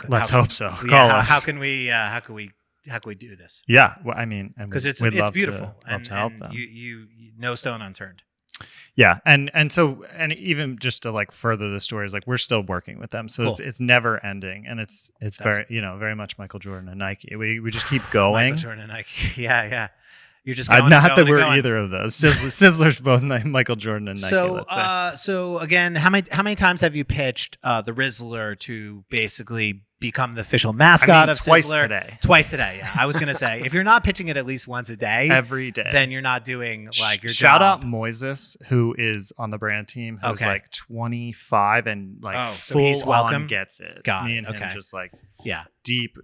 B: Let's hope so.
A: Yeah,
B: Call us.
A: how can we do this?
B: Yeah. Well, I mean,
A: Because it's
B: we'd love
A: beautiful
B: love to help
A: and
B: them.
A: you no stone unturned.
B: Yeah, and even just to like further the stories, like we're still working with them, so
A: Cool.
B: it's never ending, and it's
A: That's-
B: very very much Michael Jordan and Nike. We just keep going.
A: Michael Jordan and Nike. Yeah. You're just going
B: Not
A: and
B: that
A: going
B: we're
A: and going.
B: either of those. Sizzler's both Michael Jordan and Nike.
A: So,
B: let's say.
A: so again, how many times have you pitched the Rizzler to basically become the official mascot of
B: twice
A: Sizzler?
B: today.
A: Twice today. Yeah, I was gonna say if you're not pitching it at least once a day,
B: Every day.
A: then you're not doing like your
B: Shout
A: job.
B: out Moises, who is on the brand team, who's
A: Okay.
B: like 25 and like
A: Oh, so
B: full
A: he's welcome?
B: on gets it.
A: Got
B: Me
A: it,
B: and him
A: okay.
B: just like
A: Yeah.
B: deep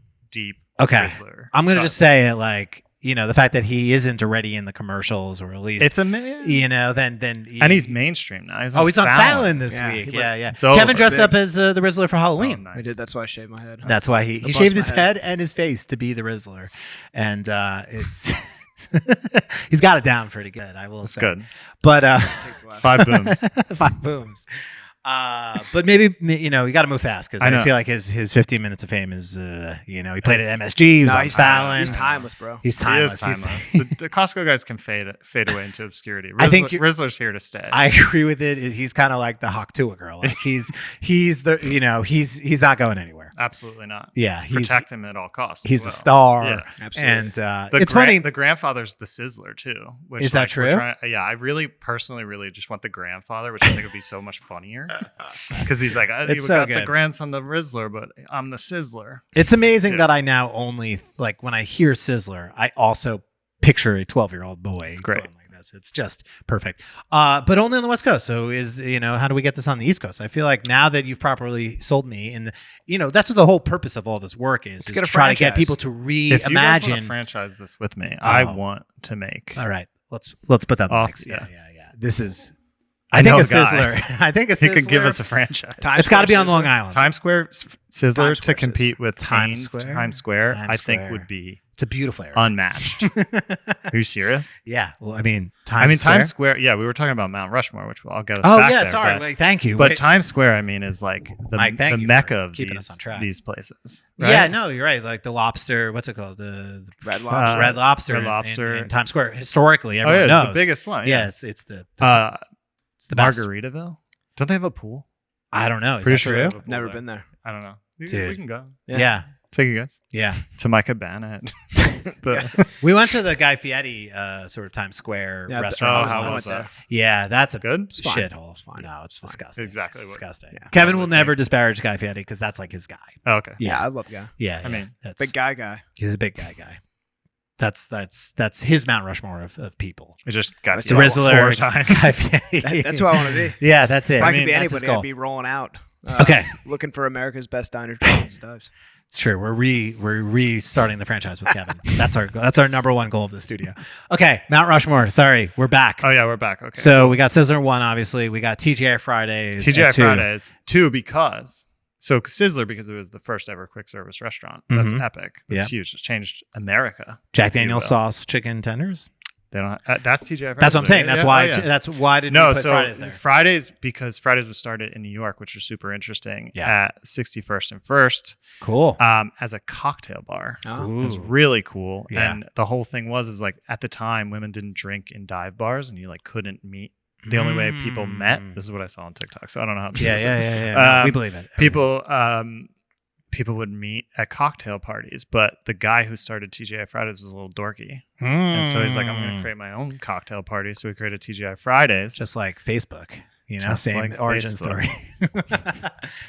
A: Okay.
B: Rizzler.
A: I'm gonna just
B: Us.
A: say it like the fact that he isn't already in the commercials or at least
B: It's a
A: then
B: and he's mainstream now.
A: he's on Fallon this
C: Yeah,
A: week.
C: he
A: Yeah,
C: went-
A: yeah.
B: It's over.
A: Kevin dressed
C: Big.
A: up as the Rizzler for Halloween.
B: Oh, nice.
C: I did. That's why I shaved my head.
A: That's why he
C: bust
A: shaved
C: my
A: his
C: head.
A: head and his face to be the Rizzler, and it's he's got it down pretty good, I will
B: It's
A: say.
B: good.
A: But
C: Take the last
B: 5 booms.
A: 5 booms. But maybe you got to move fast because
B: I
A: I
B: know.
A: feel like his 15 minutes of fame is he played at MSG. He was
C: No,
A: on
C: he's
A: Fallon.
C: He's timeless, bro.
A: He's
B: He
A: timeless.
B: is timeless. the Costco guys can fade away into obscurity.
A: I think
B: Rizzler's here to stay.
A: I agree with it. He's kind of like the Hawk Tua girl. Like he's the he's not going anywhere.
B: Absolutely not.
A: Yeah, he's
B: Protect him at all costs.
A: he's
B: as
A: a
B: well.
A: star.
B: Yeah.
C: Absolutely.
A: And
B: The
A: it's funny.
B: The grandfather's the Sizzler too. Which,
A: Is that
B: like, we're
A: true?
B: I really personally just want the grandfather, which I think would be so much funnier. Because he's like, we
A: It's so
B: got the
A: good.
B: grandson, the Rizzler, but I'm the Sizzler.
A: It's amazing
B: Yeah.
A: that I now only like when I hear Sizzler, I also picture a 12-year-old boy.
B: It's great.
A: going like this. It's just perfect. But only on the West Coast. So how do we get this on the East Coast? I feel like now that you've properly sold me, and that's what the whole purpose of all this work is
C: get
A: to
C: a
A: try to get
C: franchise.
A: people to
B: If you guys want
A: reimagine.
B: to franchise this with me, I
A: Oh.
B: want to make.
A: All right, let's put that on the
B: Oh,
A: mix. Yeah.
B: yeah.
A: This is.
B: I
A: I think
B: know
A: a
B: a guy.
A: Sizzler. I think a
B: He
A: Sizzler.
B: could give us a franchise.
A: It's got to be on Long Island.
B: Times Square Sizzler
C: Times
B: to
C: Square
B: compete with
A: Times
B: Hanes
A: Square?
B: Times Square,
A: Times
B: I think
A: Square.
B: would be
A: It's a beautiful area.
B: unmatched. Are you serious?
A: Yeah. Well, I mean, Times Square.
B: Times Square. Yeah, we were talking about Mount Rushmore, which I'll get us
A: Oh
B: back
A: yeah,
B: there,
A: sorry.
B: But,
A: Wait, thank you.
B: but
A: Wait.
B: Times Square, I mean, is like the
A: Mike, thank you for
B: mecca of
A: keeping us on track.
B: these places.
A: Yeah,
B: right?
A: no, you're right. Like the lobster, what's it called? The
C: Red Lobster.
A: Red Lobster.
B: Red
A: in-
B: Lobster.
A: in Times Square. Historically,
B: Oh
A: everyone
B: yeah,
A: knows.
B: it's the biggest one.
A: Yeah,
B: Yeah,
A: it's the
B: it's
A: the best.
B: Margaritaville. Don't they have a pool?
A: I don't know. Is
B: Pretty
A: that
B: sure they
A: true?
B: have a pool
C: Never
B: there.
C: been there.
B: I don't know. We
A: Dude.
B: can go.
A: Yeah.
B: Take you guys
A: Yeah.
B: to my cabana. The-
A: We went to the Guy Fieri sort of Times Square
C: Yeah,
A: restaurant.
B: oh, how
C: I
B: was
C: went
B: that?
A: Yeah, that's a
B: Good?
C: It's fine.
A: shithole.
C: It's fine.
A: No, it's
C: Fine.
A: disgusting.
B: Exactly
A: It's
B: what-
A: disgusting.
C: yeah.
A: Kevin will
B: Would
A: never disparage Guy Fieri because that's like his guy.
B: Oh, okay.
C: Yeah,
A: Yeah.
C: I love guy.
A: Yeah.
B: I
A: yeah.
B: mean,
A: that's
C: Big guy.
A: He's a big guy. That's his Mount Rushmore of people.
B: It just got
C: It's
A: The
C: Yeah,
A: Rizzler,
B: 4 times.
A: Guy Fieri.
C: That's who I want to be.
A: Yeah, that's it.
C: If I could be
A: that's his
C: anybody,
A: goal.
C: I'd be rolling out.
A: Okay.
C: Looking for America's best diners, drive-ins, and dives.
A: It's true. We're restarting the franchise with Kevin. That's our number one goal of the studio. Okay, Mount Rushmore. Sorry, we're back.
B: Oh yeah, we're back. Okay.
A: So we got Sizzler 1, obviously. We got TGI Fridays.
B: TGI
A: at 2.
B: Fridays 2 because Sizzler because it was the first ever quick service restaurant. That's epic. That's huge. It's changed America.
A: Jack Daniel's sauce chicken tenders.
B: They don't. That's TGI Fridays.
A: That's what I'm saying. That's why.
B: Oh, yeah.
A: That's why did
B: no.
A: we put
B: So
A: Fridays there?
B: Fridays because Fridays was started in New York, which was super interesting.
A: Yeah.
B: At 61st and First.
A: Cool.
B: As a cocktail bar.
C: Oh.
B: It was really cool.
A: Yeah.
B: And the whole thing was like at the time women didn't drink in dive bars and you like couldn't meet. The only way people met. This is what I saw on TikTok. So I don't know how true this is.
A: Yeah. No, we believe it.
B: People would meet at cocktail parties, but the guy who started TGI Fridays was a little dorky. And so he's like, I'm going to create my own cocktail party. So we created TGI Fridays.
A: Just like Facebook,
B: Just
A: same
B: like
A: origin
B: Facebook.
A: story.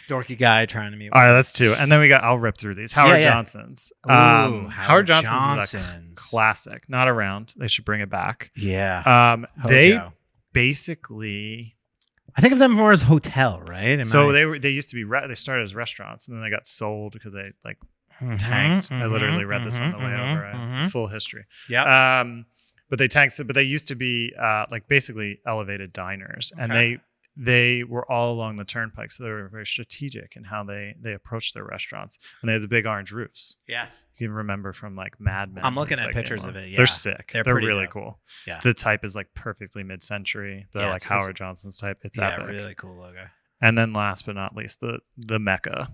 A: Dorky guy trying to meet.
B: All right, that's 2. And then I'll rip through these. Howard
A: Yeah.
B: Johnson's.
A: Ooh,
B: Howard Johnson's is a classic. Not around. They should bring it back.
A: Yeah.
B: They
A: Hojo.
B: basically...
A: I think of them more as hotel, right?
B: They used to be they started as restaurants and then they got sold because they like tanked. I literally read this on the way over. I have the full history.
A: Yeah.
B: But they tanked, but they used to be like basically elevated diners, and
A: Okay.
B: they were all along the turnpike, so they were very strategic in how they approached their restaurants, and they had the big orange roofs.
A: Yeah.
B: You can remember from like Mad Men.
A: I'm looking
B: It's
A: at
B: like
A: pictures
B: Game
A: of it. Yeah.
B: They're sick.
A: They're
B: They're
A: pretty
B: really
A: dope.
B: cool.
A: Yeah.
B: The type is like perfectly mid-century. The
A: Yeah,
B: like
A: it's-
B: Howard Johnson's type. It's
A: Yeah,
B: epic.
A: really cool logo.
B: And then last but not least, the Mecca,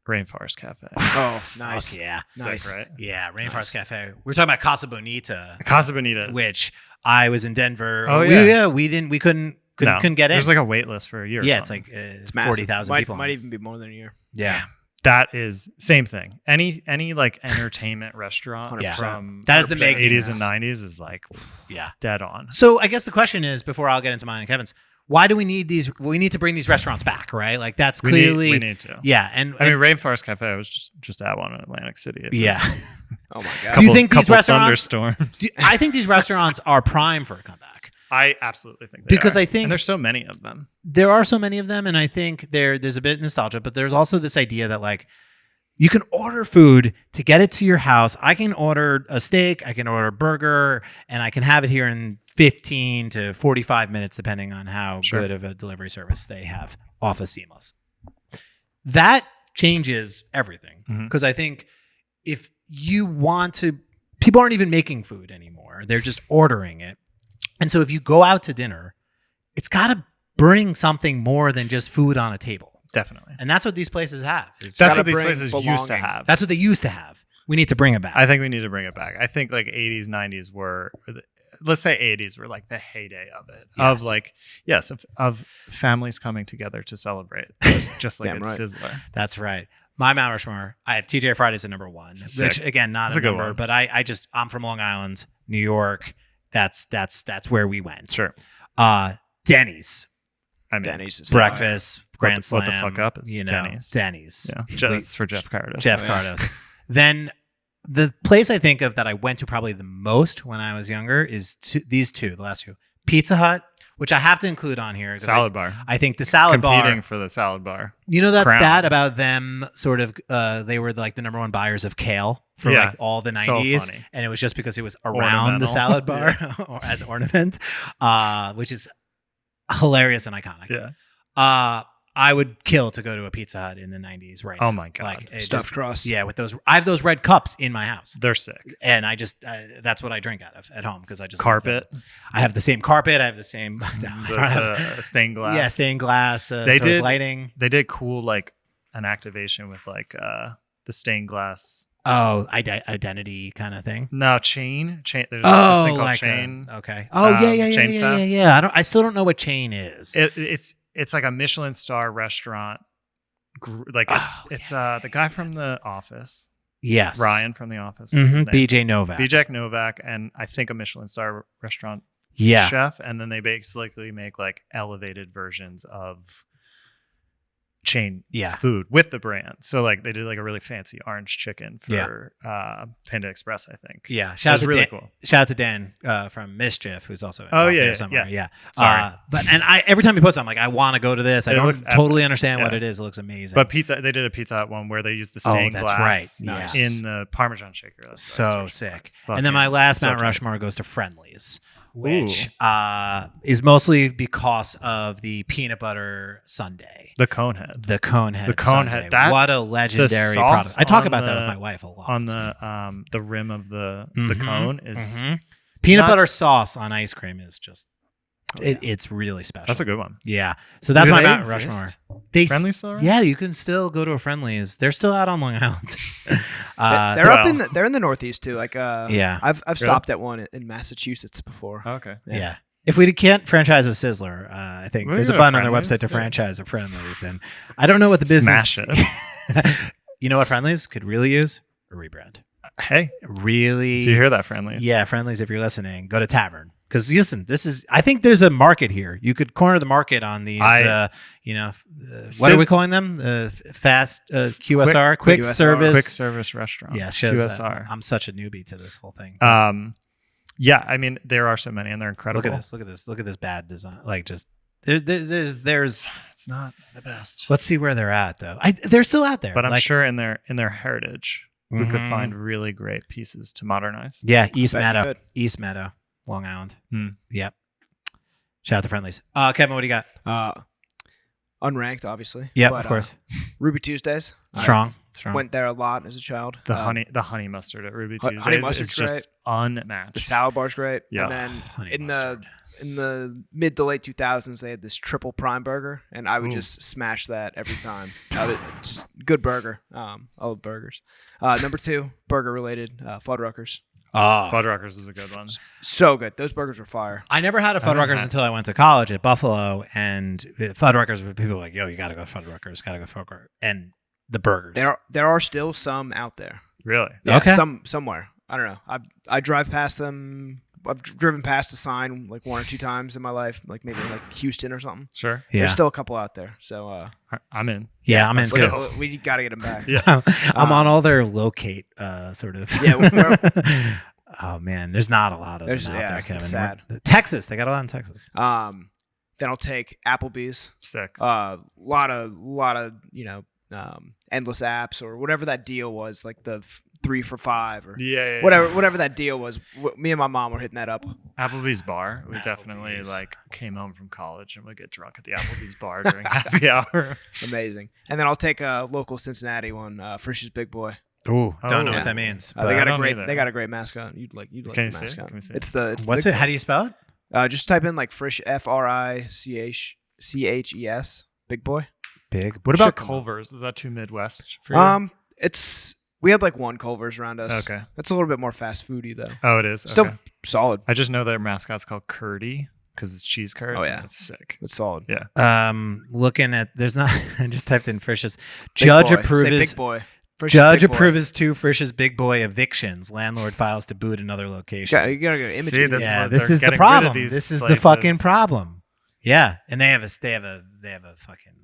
B: Rainforest Cafe.
C: Oh, nice.
A: Fuck yeah.
C: Nice.
B: Sick, right?
A: Yeah, Rainforest Cafe. We're talking about Casa Bonita,
B: Casa Bonitas.
A: which I was in Denver.
B: Oh,
A: we couldn't get in.
B: There's like a wait list for a year. or
A: yeah, it's
B: something.
A: like
C: It's massive.
A: 40,000 people.
C: Might even be more than a year.
A: Yeah.
B: That is same thing. Any like entertainment restaurant
C: 100%.
B: from
A: That is the
B: 80s
A: makings.
B: and 90s is like
A: Yeah.
B: dead on.
A: So I guess the question is, before I'll get into mine and Kevin's, why do we need these? We need to bring these restaurants back, right? Like that's clearly
B: we need to.
A: Yeah, and
B: I mean, Rainforest Cafe. I was just at one in Atlantic City. It was
A: yeah.
C: Oh my
A: Do
C: god.
A: you think these
B: couple
A: restaurants?
B: thunderstorms?
A: I think these restaurants are prime for a comeback
B: I absolutely think they
A: because
B: are.
A: I think
B: and there's so many of them.
A: there are so many of them, and I think there's a bit of nostalgia, but there's also this idea that like you can order food to get it to your house. I can order a steak, I can order a burger, and I can have it here in 15 to 45 minutes, depending on how
B: Sure.
A: good of a delivery service they have off of Seamless. That changes everything
B: Mhm.
A: because I think if you want to, people aren't even making food anymore. They're just ordering it. And so if you go out to dinner, it's got to bring something more than just food on a table.
B: Definitely.
A: And that's what these places have.
B: That's
C: gotta
B: what these
C: bring
B: places used to
C: belonging.
B: have.
A: That's what they used to have. We need to bring it back.
B: I think we need to bring it back. I think like 80s, 90s were, let's say 80s were like the heyday of it. Of
A: Yes.
B: like, yes, of families coming together to celebrate. Just like
C: Damn
B: at
C: right.
B: Sizzler.
A: That's right. My Mount Rushmore, I have TJ Fridays at number 1,
B: Sick.
A: which again, not
B: That's
A: a
B: a good
A: number,
B: one.
A: but I'm from Long Island, New York. That's where we went.
B: Sure.
A: Denny's,
B: I mean,
C: Denny's is
A: breakfast, Grand
B: what the
A: Slam.
B: fuck up is
A: Denny's.
B: Yeah. That's for Jeff Carter.
A: Jeff
C: yeah.
A: Cardos. Then the place I think of that I went to probably the most when I was younger is these two, the last two. Pizza Hut, which I have to include on here. 'cause
B: Salad bar.
A: I think the salad
B: Competing
A: bar.
B: for the salad bar.
A: You know that
B: crown.
A: stat about them sort of, they were like the number 1 buyers of kale for
B: Yeah.
A: like all the
B: So
A: 90s.
B: funny.
A: And it was just because it was around the
B: Ornamental.
A: salad bar or as ornament, which is hilarious and iconic.
B: Yeah.
A: I would kill to go to a Pizza Hut in the 90s right now.
B: Oh my God.
A: Like, it
C: Stuffed
A: just-
C: crust.
A: Yeah, with those. I have those red cups in my house.
B: They're sick.
A: And I just, that's what I drink out of at home because I just.
B: Carpet.
A: I have the same carpet. I have the same.
B: The stained glass.
A: Yeah, stained glass.
B: They
A: sort of
B: did-
A: lighting.
B: They did cool like an activation with like the stained glass.
A: Oh, identity kind of thing.
B: No, chain. There's this
A: Oh,
B: thing called
A: like
B: chain.
A: okay. Oh yeah.
B: Chain Fest.
A: Yeah. I still don't know what chain is.
B: It's like a Michelin star restaurant. Like it's the guy from The Office,
A: Yes.
B: Ryan from The Office. What's his name?
A: BJ Novak.
B: BJ Novak, and I think a Michelin star restaurant
A: Yeah.
B: chef, and then they basically make like elevated versions of chain
A: Yeah.
B: food with the brand. So like they did like a really fancy orange chicken for Panda Express, I think.
A: Yeah,
B: That
A: shout out
B: was
A: to
B: really
A: Dan,
B: cool.
A: shout out to Dan from Mischief, who's also
B: Oh,
A: out
B: yeah,
A: there
B: yeah,
A: somewhere.
B: yeah.
A: Yeah.
B: Sorry.
A: But I every time he posts, I'm like, I want to go to this. I
B: It
A: don't
B: looks
A: totally
B: epic.
A: understand what
B: Yeah.
A: it is. It looks amazing.
B: But they did a Pizza Hut one where they used the
A: Oh,
B: stained
A: that's
B: glass
A: right. Yes.
B: in the Parmesan shaker. That's
A: so
B: really
A: sick.
B: fucking
A: And then my last
B: so
A: Mount
B: tight.
A: Rushmore goes to Friendlies, which is mostly because of the peanut butter sundae.
B: The Conehead.
A: The Conehead.
B: The Conehead,
A: sundae.
B: that-
A: What a legendary
B: sauce
A: product. I talk
B: on
A: about that with
B: the-
A: my wife a lot.
B: On the rim of the
A: Mhm,
B: cone is
A: peanut
B: not-
A: butter sauce on ice cream is just
C: Oh, yeah.
A: it's really special.
B: that's a good one.
A: Yeah. So that's
B: Do
A: my
B: they
A: Mount
B: exist?
A: Rushmore. They
B: Friendly still around?
A: Yeah, you can still go to a Friendlies. They're still out on Long Island.
C: They're up in they're in the Northeast too. Like
A: Yeah.
C: I've stopped at one in Massachusetts before.
B: Okay.
A: Yeah. If we can't franchise a Sizzler, I think
B: We
A: there's a
B: can go
A: button on their
B: Friendlies,
A: website to
B: yeah.
A: franchise a Friendlies, and I don't know what the business.
B: Smash it.
A: You know what Friendlies could really use? A rebrand.
B: Hey,
A: Really?
B: do you hear that, Friendlies?
A: Yeah, Friendlies. If you're listening, go to Tavern. Because listen, I think there's a market here. You could corner the market on these. What are we calling them? Fast QSR, quick
C: QSR.
A: service.
B: Quick service restaurants.
A: Yeah, shows that
B: QSR.
A: I'm such a newbie to this whole thing.
B: Yeah, I mean there are so many and they're incredible.
A: Look at this. Look at this. Look at this bad design. Like just there's.
B: It's not the best.
A: Let's see where they're at though. They're still out there.
B: But I'm
A: Like,
B: sure in their heritage, we could
A: Mhm.
B: find really great pieces to modernize.
A: Yeah, East
C: Bet you
A: Meadow.
C: could.
A: East Meadow, Long Island.
B: Hmm.
A: Yep. Shout out to Friendlies. Kevin, what do you got?
C: Unranked, obviously.
A: Yep,
C: but,
A: of course.
C: Ruby Tuesdays.
A: Strong.
C: I
A: Strong.
C: went there a lot as a child.
B: The honey mustard at Ruby
C: Honey
B: Tuesdays
C: mustard's
B: is just unmatched.
C: The salad bar's great.
B: Yeah.
C: And then
A: Honey
C: in
A: mustard.
C: the mid to late 2000s, they had this triple prime burger, and I would
B: Ooh.
C: just smash that every time. Just good burger. I love burgers. Number 2, burger related, Fuddruckers.
A: Oh.
B: Fuddruckers is a good one.
C: So good. Those burgers were fire.
A: I never had a
B: I haven't
A: Fuddruckers
B: had-
A: until I went to college at Buffalo, and Fuddruckers were people were like, yo, you gotta go Fuddruckers, gotta go Fuddruckers, and the burgers.
C: There are still some out there.
B: Really?
C: Yeah,
A: Okay.
C: somewhere. I don't know. I drive past them. I've driven past a sign like 1 or 2 times in my life, like maybe like Houston or something.
B: Sure.
A: Yeah,
C: There's still a couple out there. So
B: I'm in.
A: yeah, I'm
B: Let's
A: into
B: go.
A: it.
C: we got to get them back.
B: Yeah.
A: I'm on all their locate sort of.
C: Yeah, we're-
A: oh man, there's not a lot of them
C: There's-
A: out
C: yeah,
A: there,
C: it's
A: Kevin.
C: sad.
A: Texas, they got a lot in Texas.
C: Then I'll take Applebee's.
B: Sick.
C: Lot of endless apps or whatever that deal was, like the 3 for $5 or
B: Yeah.
C: whatever that deal was. Me and my mom were hitting that up.
B: Applebee's bar. We definitely
A: Applebee's.
B: like came home from college and would get drunk at the Applebee's bar during happy hour.
C: Amazing. And then I'll take a local Cincinnati one, Frisch's Big Boy.
A: Ooh, don't know
B: Oh.
A: what that means.
C: They
A: but-
C: got
B: I
C: a
B: don't
C: great
B: either.
C: they got a great mascot. You'd like
B: Can
C: the
B: you see it?
C: mascot.
B: Can we see it?
C: It's the
A: What's
C: Big
A: it? How do you spell it?
C: Boy. Just type in like Frisch FRICHES Big Boy.
A: Big.
B: What about
C: Should come up.
B: Culver's? Is that too Midwest for you?
C: We had like one Culver's around us.
B: Okay.
C: That's a little bit more fast foody though.
B: Oh, it is.
C: Still
B: Okay.
C: solid.
B: I just know their mascot's called Curdy because it's cheese curds.
C: Oh,
B: and
C: yeah.
B: it's sick.
C: It's solid.
A: Looking at there's not. I just typed in Frisch's.
C: Big
A: Judge
C: Boy.
A: approve
C: Say
A: his
C: Big Boy. Frisch's
A: Judge
C: Big Boy.
A: approve his 2 Frisch's Big Boy evictions. Landlord files to boot another location.
C: You gotta go to images.
B: See, this is
A: Yeah,
B: what
A: this
B: they're
A: is the
B: getting rid of
A: problem.
B: these
A: This is the
B: places.
A: fucking problem. Yeah, and they have a fucking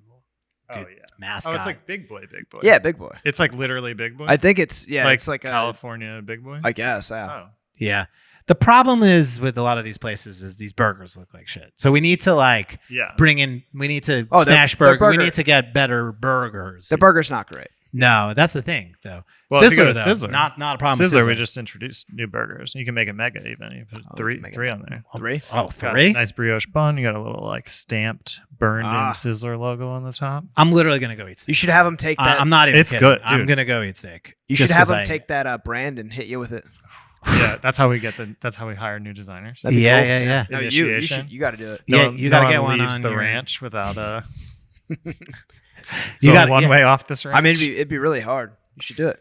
B: Oh
A: dude,
B: yeah.
A: mascot.
B: Oh, it's like Big Boy.
C: Yeah, Big Boy.
B: It's like literally Big Boy.
C: I think it's
B: like
C: it's like
B: California Big Boy.
C: I guess. Yeah.
B: Oh.
A: Yeah. The problem is with a lot of these places is these burgers look like shit. So we need to like
B: Yeah.
A: we need to
C: Oh,
A: smash
C: their
A: burger. We
C: burger-
A: need to get better burgers.
C: The burger's not great.
A: No, that's the thing though.
B: Well, if you go
A: Sizzler
B: to
A: though,
B: Sizzler-
A: not a problem. with
B: Sizzler, we
A: Sizzler.
B: just introduced new burgers. You can make it mega even. You put
C: Oh,
B: three
C: we can make it
B: on there.
C: 3.
A: Oh,
B: Got a
A: 3?
B: nice brioche bun. You got a little like stamped, burned in
C: Ah.
B: Sizzler logo on the top.
A: I'm literally gonna go eat steak.
C: You should have them take that.
A: I'm not even
B: It's
A: kidding.
B: good,
A: I'm
B: dude.
A: gonna go eat steak.
C: you
A: just
C: should have
A: 'cause
C: them
A: I-
C: take that brand and hit you with it.
B: Yeah, that's how we get that's how we hire new designers.
C: That'd be
A: Yeah,
C: cool.
A: yeah, yeah.
C: No, you
B: Initiation.
C: got to do it.
A: Yeah,
B: one-
A: you gotta
B: one
A: get one
B: leaves
A: on
B: the
A: your-
B: ranch without a.
A: You got
B: one
A: yeah.
B: way off this ranch.
C: I mean, it'd be really hard. You should do it.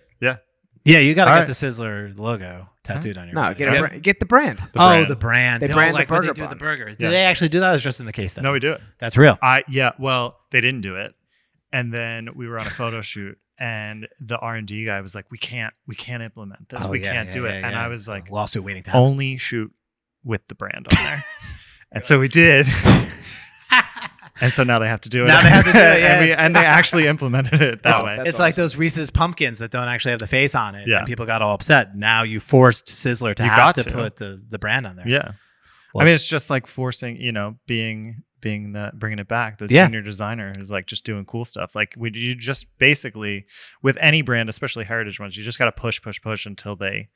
A: Yeah, you got to
B: All
A: get
B: right.
A: the Sizzler logo tattooed on your
C: No,
A: body.
C: get the brand.
B: The
A: Oh,
B: brand.
A: the brand.
C: They brand the
A: like when they
C: burger
A: do the
C: bun.
A: burgers. Do
B: Yeah.
A: they actually do that? Or is it just in the case study?
B: No, we do it.
A: That's real.
B: Well, they didn't do it, and then we were on a photo shoot, and the R&D guy was like, "We can't implement this.
A: Oh,
B: we
A: yeah,
B: can't
A: yeah,
B: do it."
A: yeah,
B: And
A: yeah.
B: I was like,
A: Lawsuit waiting to happen.
B: "Only shoot with the brand on there," and so we did. And so now they have to do it.
A: Now they have to do it, yeah.
B: and they actually implemented it that way.
C: That's
A: It's like
C: awesome.
A: those Reese's pumpkins that don't actually have the face on it.
B: Yeah.
A: And people got all upset. Now you forced Sizzler to
B: You
A: have
B: got
A: to
B: to.
A: put the brand on there.
B: Yeah.
A: Well-
B: I mean, it's just like forcing, being bringing it back. The
A: Yeah.
B: junior designer is like just doing cool stuff. Like you just basically, with any brand, especially heritage ones, you just got to push until they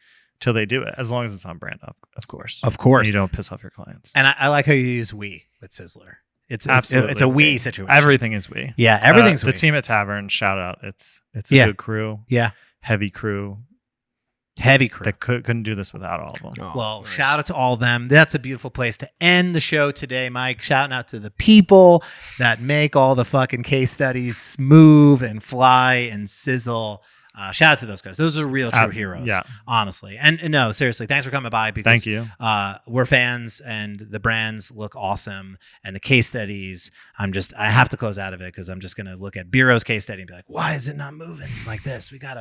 B: do it, as long as it's on brand, of course.
A: Of course.
B: And you don't piss off your clients.
A: And I like how you use we with Sizzler. It's
B: Absolutely.
A: it's a we situation.
B: Everything is we.
A: Yeah, everything's
B: the
A: we.
B: team at Tavern. Shout out. It's a
A: Yeah.
B: good crew,
A: Yeah.
B: heavy crew
A: Heavy crew.
B: that couldn't do this without all of them.
C: Oh,
A: Well,
C: nice.
A: shout out to all of them. That's a beautiful place to end the show today, Mike. Shouting out to the people that make all the fucking case studies move and fly and sizzle. Shout out to those guys. Those are real true heroes.
B: Yeah.
A: Honestly. And no, seriously, thanks for coming by because
B: Thank you.
A: We're fans and the brands look awesome. And the case studies, I have to close out of it because I'm just going to look at Bureau's case study and be like, why is it not moving like this? We
C: Yeah,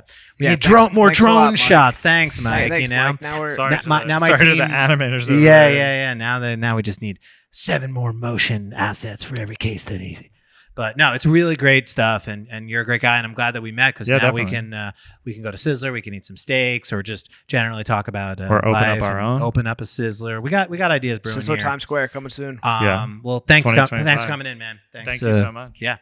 A: need
C: thanks-
A: more
C: thanks a lot,
A: drone
C: Mike.
A: shots. Thanks, Mike.
C: Hey, thanks,
A: you know?
C: Mike. Now we're
B: Sorry,
A: now
B: to
A: my-
B: the,
A: now my
B: sorry to
A: team-
B: the animators. over
A: Yeah,
B: there.
A: yeah. Now we just need 7 more motion assets for every case study. But no, it's really great stuff, and you're a great guy, and I'm glad that we met because
B: Yeah,
A: now
B: definitely.
A: we can go to Sizzler, we can eat some steaks, or just generally talk about
B: Or open up
A: life
B: our
A: and
B: own.
A: open up a Sizzler. We got ideas brewing
C: Sizzler
A: here.
C: Times Square coming soon.
A: Well, thanks for
B: 2025.
A: coming in, man. Thanks.
B: Thank you so much.
A: Yeah.